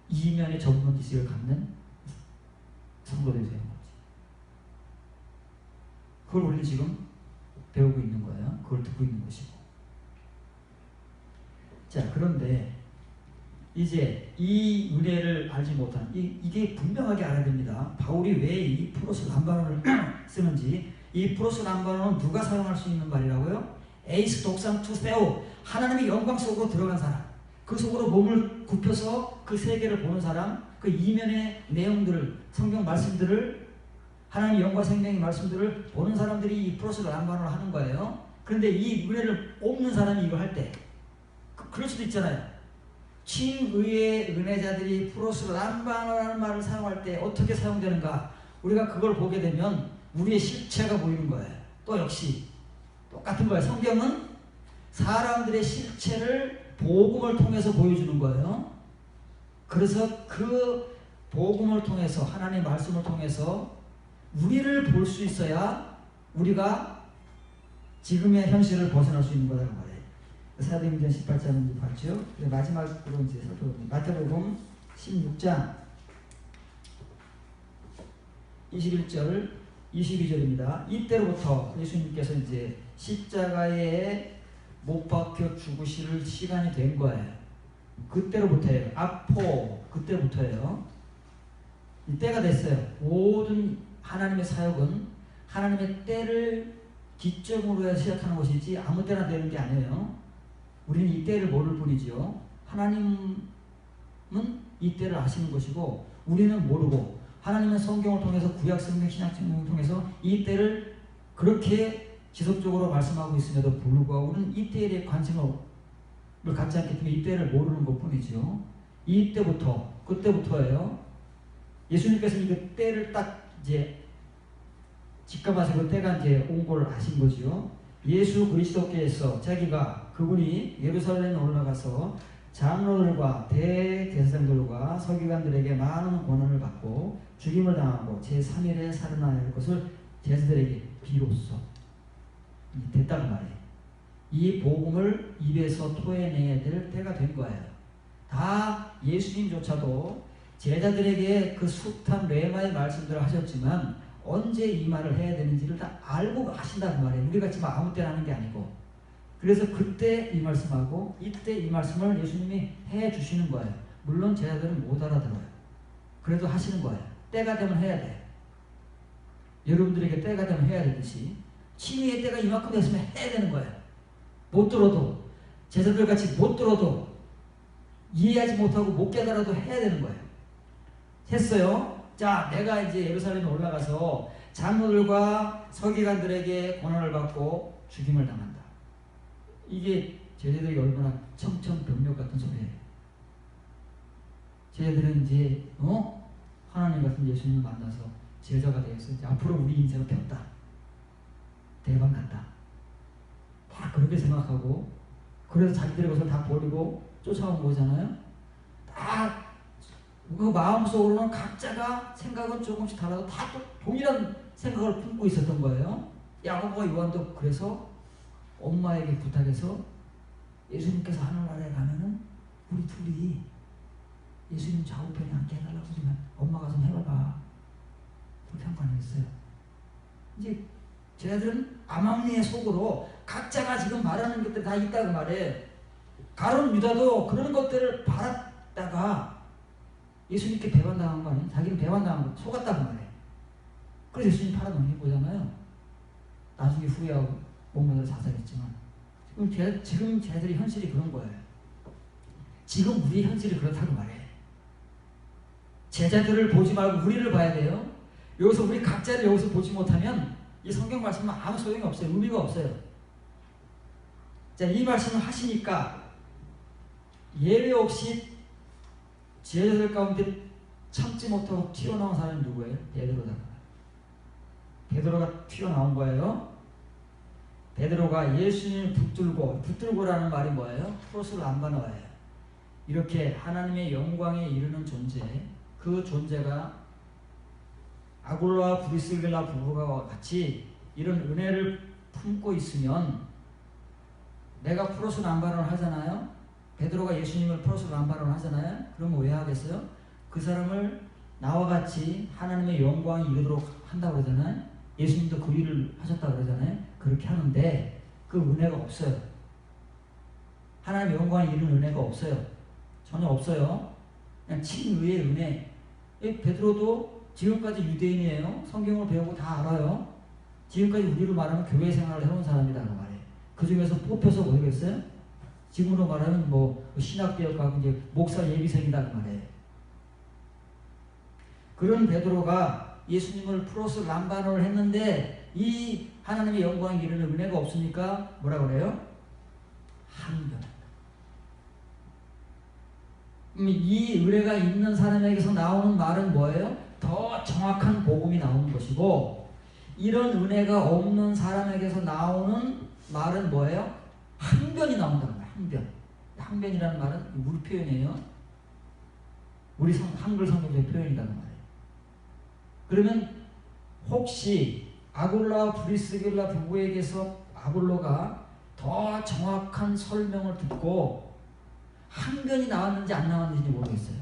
이면의 전문 지식을 갖는 성도들이 되는 거지. 그걸 우리는 지금 배우고 있는 거예요. 그걸 듣고 있는 것이고. 자, 그런데 이제 이 은혜를 알지 못한, 이게 분명하게 알아야 됩니다. 바울이 왜 이 프로스 람바논을 쓰는지. 이 프로스 람바논은 누가 사용할 수 있는 말이라고요? 에이스 독상 투세오, 하나님의 영광 속으로 들어간 사람, 그 속으로 몸을 굽혀서 그 세계를 보는 사람, 그 이면의 내용들을, 성경 말씀들을, 하나님의 영광 생명의 말씀들을 보는 사람들이 이 프로스 람바논을 하는 거예요. 그런데 이 은혜를 없는 사람이 이거 할 때, 그럴 수도 있잖아요. 칭의의 은혜자들이 프로스 람바논이라는 말을 사용할 때 어떻게 사용되는가, 우리가 그걸 보게 되면 우리의 실체가 보이는 거예요. 또 역시 똑같은 거예요. 성경은 사람들의 실체를 복음을 통해서 보여주는 거예요. 그래서 그 복음을 통해서, 하나님의 말씀을 통해서 우리를 볼 수 있어야 우리가 지금의 현실을 벗어날 수 있는 거라는 말이에요. 사도행전 18장 봤죠? 마지막으로 이제 살펴봅니다. 마태복음 16장 21절 22절입니다. 이때로부터 예수님께서 이제 십자가에 못 박혀 죽으실 시간이 된 거예요. 그때로부터예요. 그때부터예요. 이 때가 됐어요. 모든 하나님의 사역은 하나님의 때를 기점으로 해서 시작하는 것이지 아무 때나 되는 게 아니에요. 우리는 이 때를 모를 뿐이지요. 하나님은 이 때를 아시는 것이고 우리는 모르고, 하나님은 성경을 통해서, 구약 성경, 신약 성경을 통해서 이 때를 그렇게 지속적으로 말씀하고 있음에도 불구하고 우리는 이 때에 대해 관심을 갖지 않기 때문에 이 때를 모르는 것 뿐이죠. 이때부터, 그때부터예요. 예수님께서 그 때를 딱 이제 직감하시고 때가 이제 온 걸 아신 거죠. 예수 그리스도께서 자기가 그분이 예루살렘에 올라가서 장로들과 대제사장들과 서기관들에게 많은 고난을 받고 죽임을 당하고 제3일에 살아나야 할 것을 제자들에게 비로소 됐다는 말이에요. 이 복음을 입에서 토해내야 될 때가 된 거예요. 다 예수님조차도 제자들에게 그 숱한 레마의 말씀들을 하셨지만 언제 이 말을 해야 되는지를 다 알고 하신다는 말이에요. 우리가 지금 아무 때나 하는 게 아니고. 그래서 그때 이 말씀하고 이때 이 말씀을 예수님이 해 주시는 거예요. 물론 제자들은 못 알아들어요. 그래도 하시는 거예요. 때가 되면 해야 돼. 여러분들에게 때가 되면 해야 되듯이 치유의 때가 이만큼 됐으면 해야 되는 거예요. 못 들어도 제자들 같이 못 들어도 이해하지 못하고 못 깨달아도 해야 되는 거예요. 했어요. 자, 내가 이제 예루살렘에 올라가서 장로들과 서기관들에게 고난을 받고 죽임을 당한다. 이게 제자들이 얼마나 청천벽력 같은 소리예요. 제자들은 이제 하나님 같은 예수님을 만나서 제자가 되어서 이제 앞으로 우리 인생을 폈다. 대박 났다. 다 그렇게 생각하고 그래서 자기들의 것을 다 버리고 쫓아온 거잖아요. 다 그 마음속으로는 각자가 생각은 조금씩 달라도 다 동일한 생각을 품고 있었던 거예요. 야고보와 요한도 그래서 엄마에게 부탁해서 예수님께서 하늘나라에 가면은 우리 둘이 예수님 좌우편에 앉게 해달라고 그러면 엄마가 좀 해봐봐. 그렇게 한 거 아니겠어요? 이제 제자들은 암암리의 속으로 각자가 지금 말하는 것들 다 있다고 말해. 가룟 유다도 그런 것들을 바랐다가 예수님께 배반당한 거 아니에요? 자기는 배반당한 거 속았다고 말해. 그래서 예수님 팔아넘긴 거잖아요. 나중에 후회하고 몸마다 자살했지만 지금 쟤들이 현실이 그런 거예요. 지금 우리의 현실이 그렇다고 말해. 제자들을 보지 말고 우리를 봐야 돼요. 여기서 우리 각자를 여기서 보지 못하면 이 성경 말씀은 아무 소용이 없어요. 의미가 없어요. 자, 이 말씀을 하시니까 예외 없이 제자들 가운데 참지 못하고 튀어나온 사람이 누구예요? 베드로다. 베드로가 튀어나온 거예요. 베드로가 예수님을 붙들고라는 말이 뭐예요? 프로스 람바노예요. 이렇게 하나님의 영광에 이르는 존재, 그 존재가 아굴라와 브리스길라 부부가 같이 이런 은혜를 품고 있으면 내가 프로스 람바노를 하잖아요. 베드로가 예수님을 프로스 람바노를 하잖아요. 그러면 왜 하겠어요? 그 사람을 나와 같이 하나님의 영광에 이르도록 한다고 그러잖아요. 예수님도 그 일을 하셨다고 그러잖아요. 그렇게 하는데 그 은혜가 없어요. 하나님의 영광에 이르는 은혜가 없어요. 전혀 없어요. 그냥 친의의 은혜. 베드로도 지금까지 유대인이에요. 성경을 배우고 다 알아요. 지금까지 우리로 말하면 교회 생활을 해온 사람이라고 말해요. 그 중에서 뽑혀서 모르겠어요? 지금으로 말하면 신학대학가고 이제 목사 예비생이라고 말해요. 그런 베드로가 예수님을 프로스 람바노를 했는데 이 하나님의 영광에 이르는 은혜가 없으니까 뭐라 그래요? 항변. 이 은혜가 있는 사람에게서 나오는 말은 뭐예요? 더 정확한 복음이 나오는 것이고, 이런 은혜가 없는 사람에게서 나오는 말은 뭐예요? 항변이 나온다는 거예요. 항변. 항변이라는 말은 우리 표현이에요. 우리 한글 성경의 표현이라는 말이에요. 그러면 혹시 아굴라와 브리스길라 부부에게서 아굴로가 더 정확한 설명을 듣고 항변이 나왔는지 안 나왔는지 모르겠어요.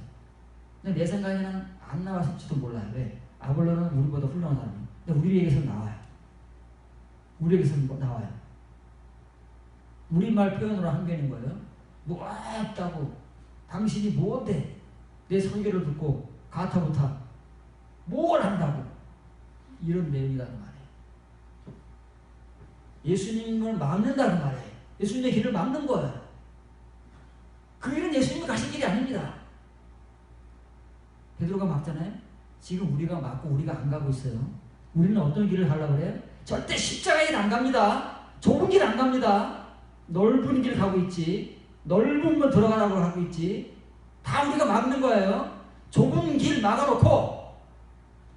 근데 내 생각에는 안 나왔을지도 몰라요. 왜? 아굴로는 우리보다 훌륭한 사람이에요. 근데 우리에게서는 나와요. 우리에게서는 나와요. 우리말 표현으로 항변인 거예요. 뭐 없다고. 당신이 뭔데 내 설교를 듣고 가타부타 뭘 한다고. 이런 내용이라는 말이에요. 예수님을 막는다는 말이에요. 예수님의 길을 막는 거예요. 그 길은 예수님이 가신 길이 아닙니다. 베드로가 막잖아요. 지금 우리가 막고 우리가 안 가고 있어요. 우리는 어떤 길을 가려고 그래요? 절대 십자가의 길 안 갑니다. 좁은 길 안 갑니다. 넓은 길 가고 있지. 넓은 걸 들어가라고 하고 있지. 다 우리가 막는 거예요. 좁은 길 막아놓고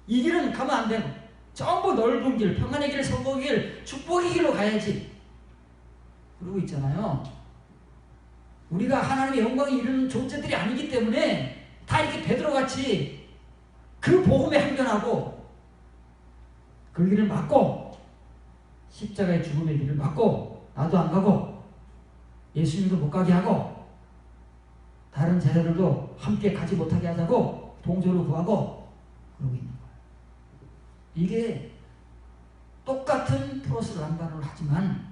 이 길은 가면 안 되고 전부 넓은 길, 평안의 길, 성공의 길, 축복의 길로 가야지. 그러고 있잖아요. 우리가 하나님의 영광에 이르는 존재들이 아니기 때문에 다 이렇게 베드로같이 그 복음에 항변하고 그 길을 막고 십자가의 죽음의 길을 막고 나도 안 가고 예수님도 못 가게 하고 다른 제자들도 함께 가지 못하게 하자고 동조를 구하고 그러고 있는 거예요. 이게 똑같은 프로스 람반을 하지만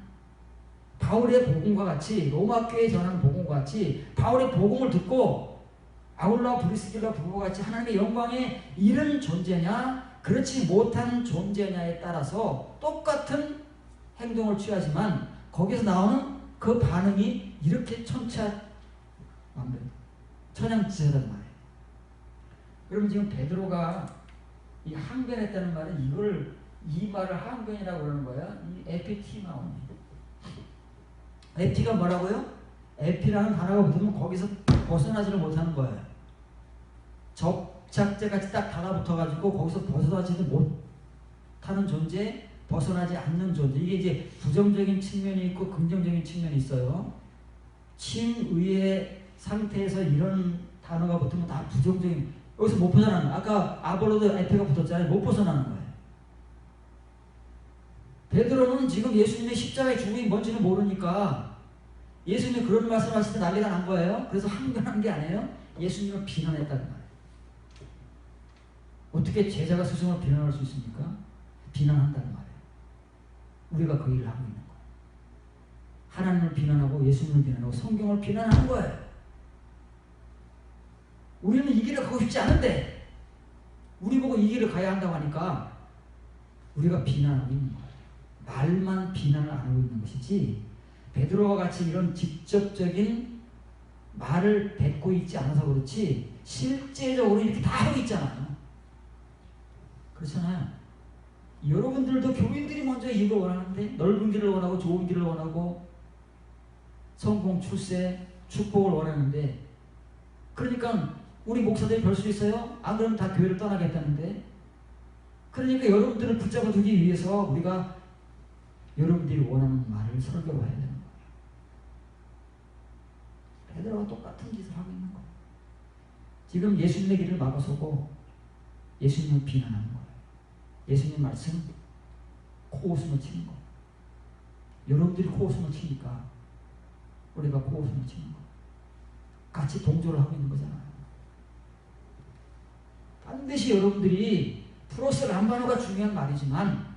바울의 복음과 같이 로마 교회에 전하는 복음과 같이 바울의 복음을 듣고 아굴라와 브리스길라 부부와 같이 하나님의 영광에 이른 존재냐 그렇지 못한 존재냐에 따라서 똑같은 행동을 취하지만 거기서 나오는 그 반응이 이렇게 천양지차단 말이에요. 그럼 지금 베드로가 이 항변했다는 말은 이 말을 항변이라고 그러는 거야. 이 에피티 나옵니다. 에피가 뭐라고요? 에피라는 단어가 붙으면 거기서 벗어나지를 못하는 거예요. 접착제같이 딱 달라붙어가지고 거기서 벗어나지도 못하는 존재, 벗어나지 않는 존재. 이게 이제 부정적인 측면이 있고 긍정적인 측면이 있어요. 친의의 상태에서 이런 단어가 붙으면 다 부정적인, 여기서 못 벗어나는 거예요. 아까 아볼로도 에피가 붙었잖아요. 못 벗어나는 거예요. 베드로는 지금 예수님의 십자가의 죽음이 뭔지는 모르니까 예수님이 그런 말씀하실 때 난리가 난 거예요. 그래서 항변한 게 아니에요. 예수님을 비난했다는 말이에요. 어떻게 제자가 스승을 비난할 수 있습니까? 비난한다는 말이에요. 우리가 그 일을 하고 있는 거예요. 하나님을 비난하고 예수님을 비난하고 성경을 비난하는 거예요. 우리는 이 길을 가고 싶지 않은데 우리 보고 이 길을 가야 한다고 하니까 우리가 비난하고 있는 거예요. 말만 비난을 안 하고 있는 것이지 베드로와 같이 이런 직접적인 말을 뱉고 있지 않아서 그렇지 실제적으로 이렇게 다 하고 있잖아요. 그렇잖아요. 여러분들도 교인들이 먼저 이걸 원하는데 넓은 길을 원하고 좋은 길을 원하고 성공, 출세, 축복을 원하는데 그러니까 우리 목사들이 별 수 있어요? 안 그러면 다 교회를 떠나겠다는데 그러니까 여러분들을 붙잡아 두기 위해서 우리가 여러분들이 원하는 말을 설교로 해야 되는 거예요. 베드로가 똑같은 짓을 하고 있는 거예요. 지금 예수님의 길을 막아서고 예수님을 비난하는 거예요. 예수님 말씀 코웃음을 치는 거예요. 여러분들이 코웃음을 치니까 우리가 코웃음을 치는 거예요. 같이 동조를 하고 있는 거잖아요. 반드시 여러분들이 프로스 람바노가 중요한 말이지만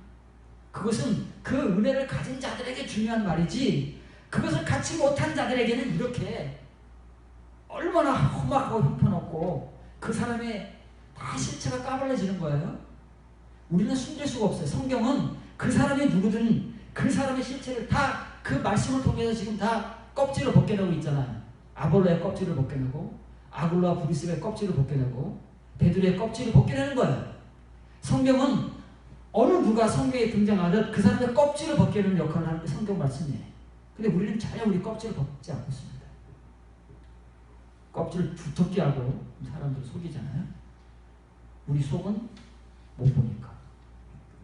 그것은 그 은혜를 가진 자들에게 중요한 말이지 그것을 갖지 못한 자들에게는 이렇게 얼마나 험하고 형편없고 그 사람의 다 실체가 까발려지는 거예요. 우리는 숨길 수가 없어요. 성경은 그 사람이 누구든 그 사람의 실체를 다 그 말씀을 통해서 지금 다 껍질을 벗겨내고 있잖아요. 아볼로의 껍질을 벗겨내고 아굴라와 브리스가의 껍질을 벗겨내고 베드로의 껍질을 벗겨내는 거예요. 성경은 어느 누가 성경에 등장하듯 그 사람의 껍질을 벗겨내는 역할을 하는 게 성경 말씀이에요. 근데 우리는 전혀 우리 껍질을 벗지 않고 있습니다. 껍질을 두텁게 하고 사람들 속이잖아요. 우리 속은 못 보니까.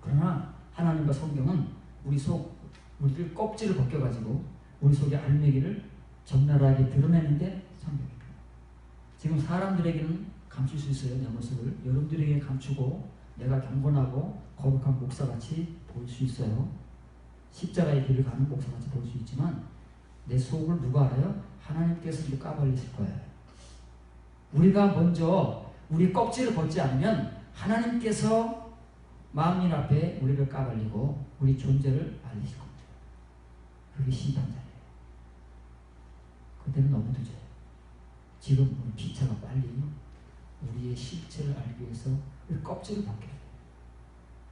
그러나 하나님과 성경은 우리를 껍질을 벗겨가지고 우리 속의 알맹이를 적나라하게 드러내는데 성경입니다. 지금 사람들에게는 감출 수 있어요. 내 모습을. 여러분들에게 감추고 내가 경건하고 거룩한 목사같이 보일 수 있어요. 십자가의 길을 가는 목사같이 보일 수 있지만 내 속을 누가 알아요? 하나님께서 이제 까발리실 거예요. 우리가 먼저 우리 껍질을 벗지 않으면 하나님께서 만민 앞에 우리를 까발리고 우리 존재를 알리실 겁니다. 그게 심판자예요. 그때는 너무 늦어요. 지금 우리 기차가 빨리 우리의 실체를 알기 위해서 우리 껍질을 벗겨야 돼요.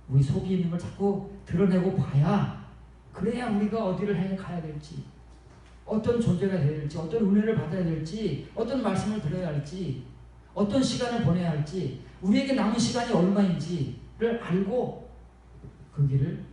우리 속에 있는 걸 자꾸 드러내고 봐야 그래야 우리가 어디를 해 가야 될지 어떤 존재가 되어야 될지 어떤 은혜를 받아야 될지 어떤 말씀을 들어야 할지 어떤 시간을 보내야 할지 우리에게 남은 시간이 얼마인지를 알고 그 길을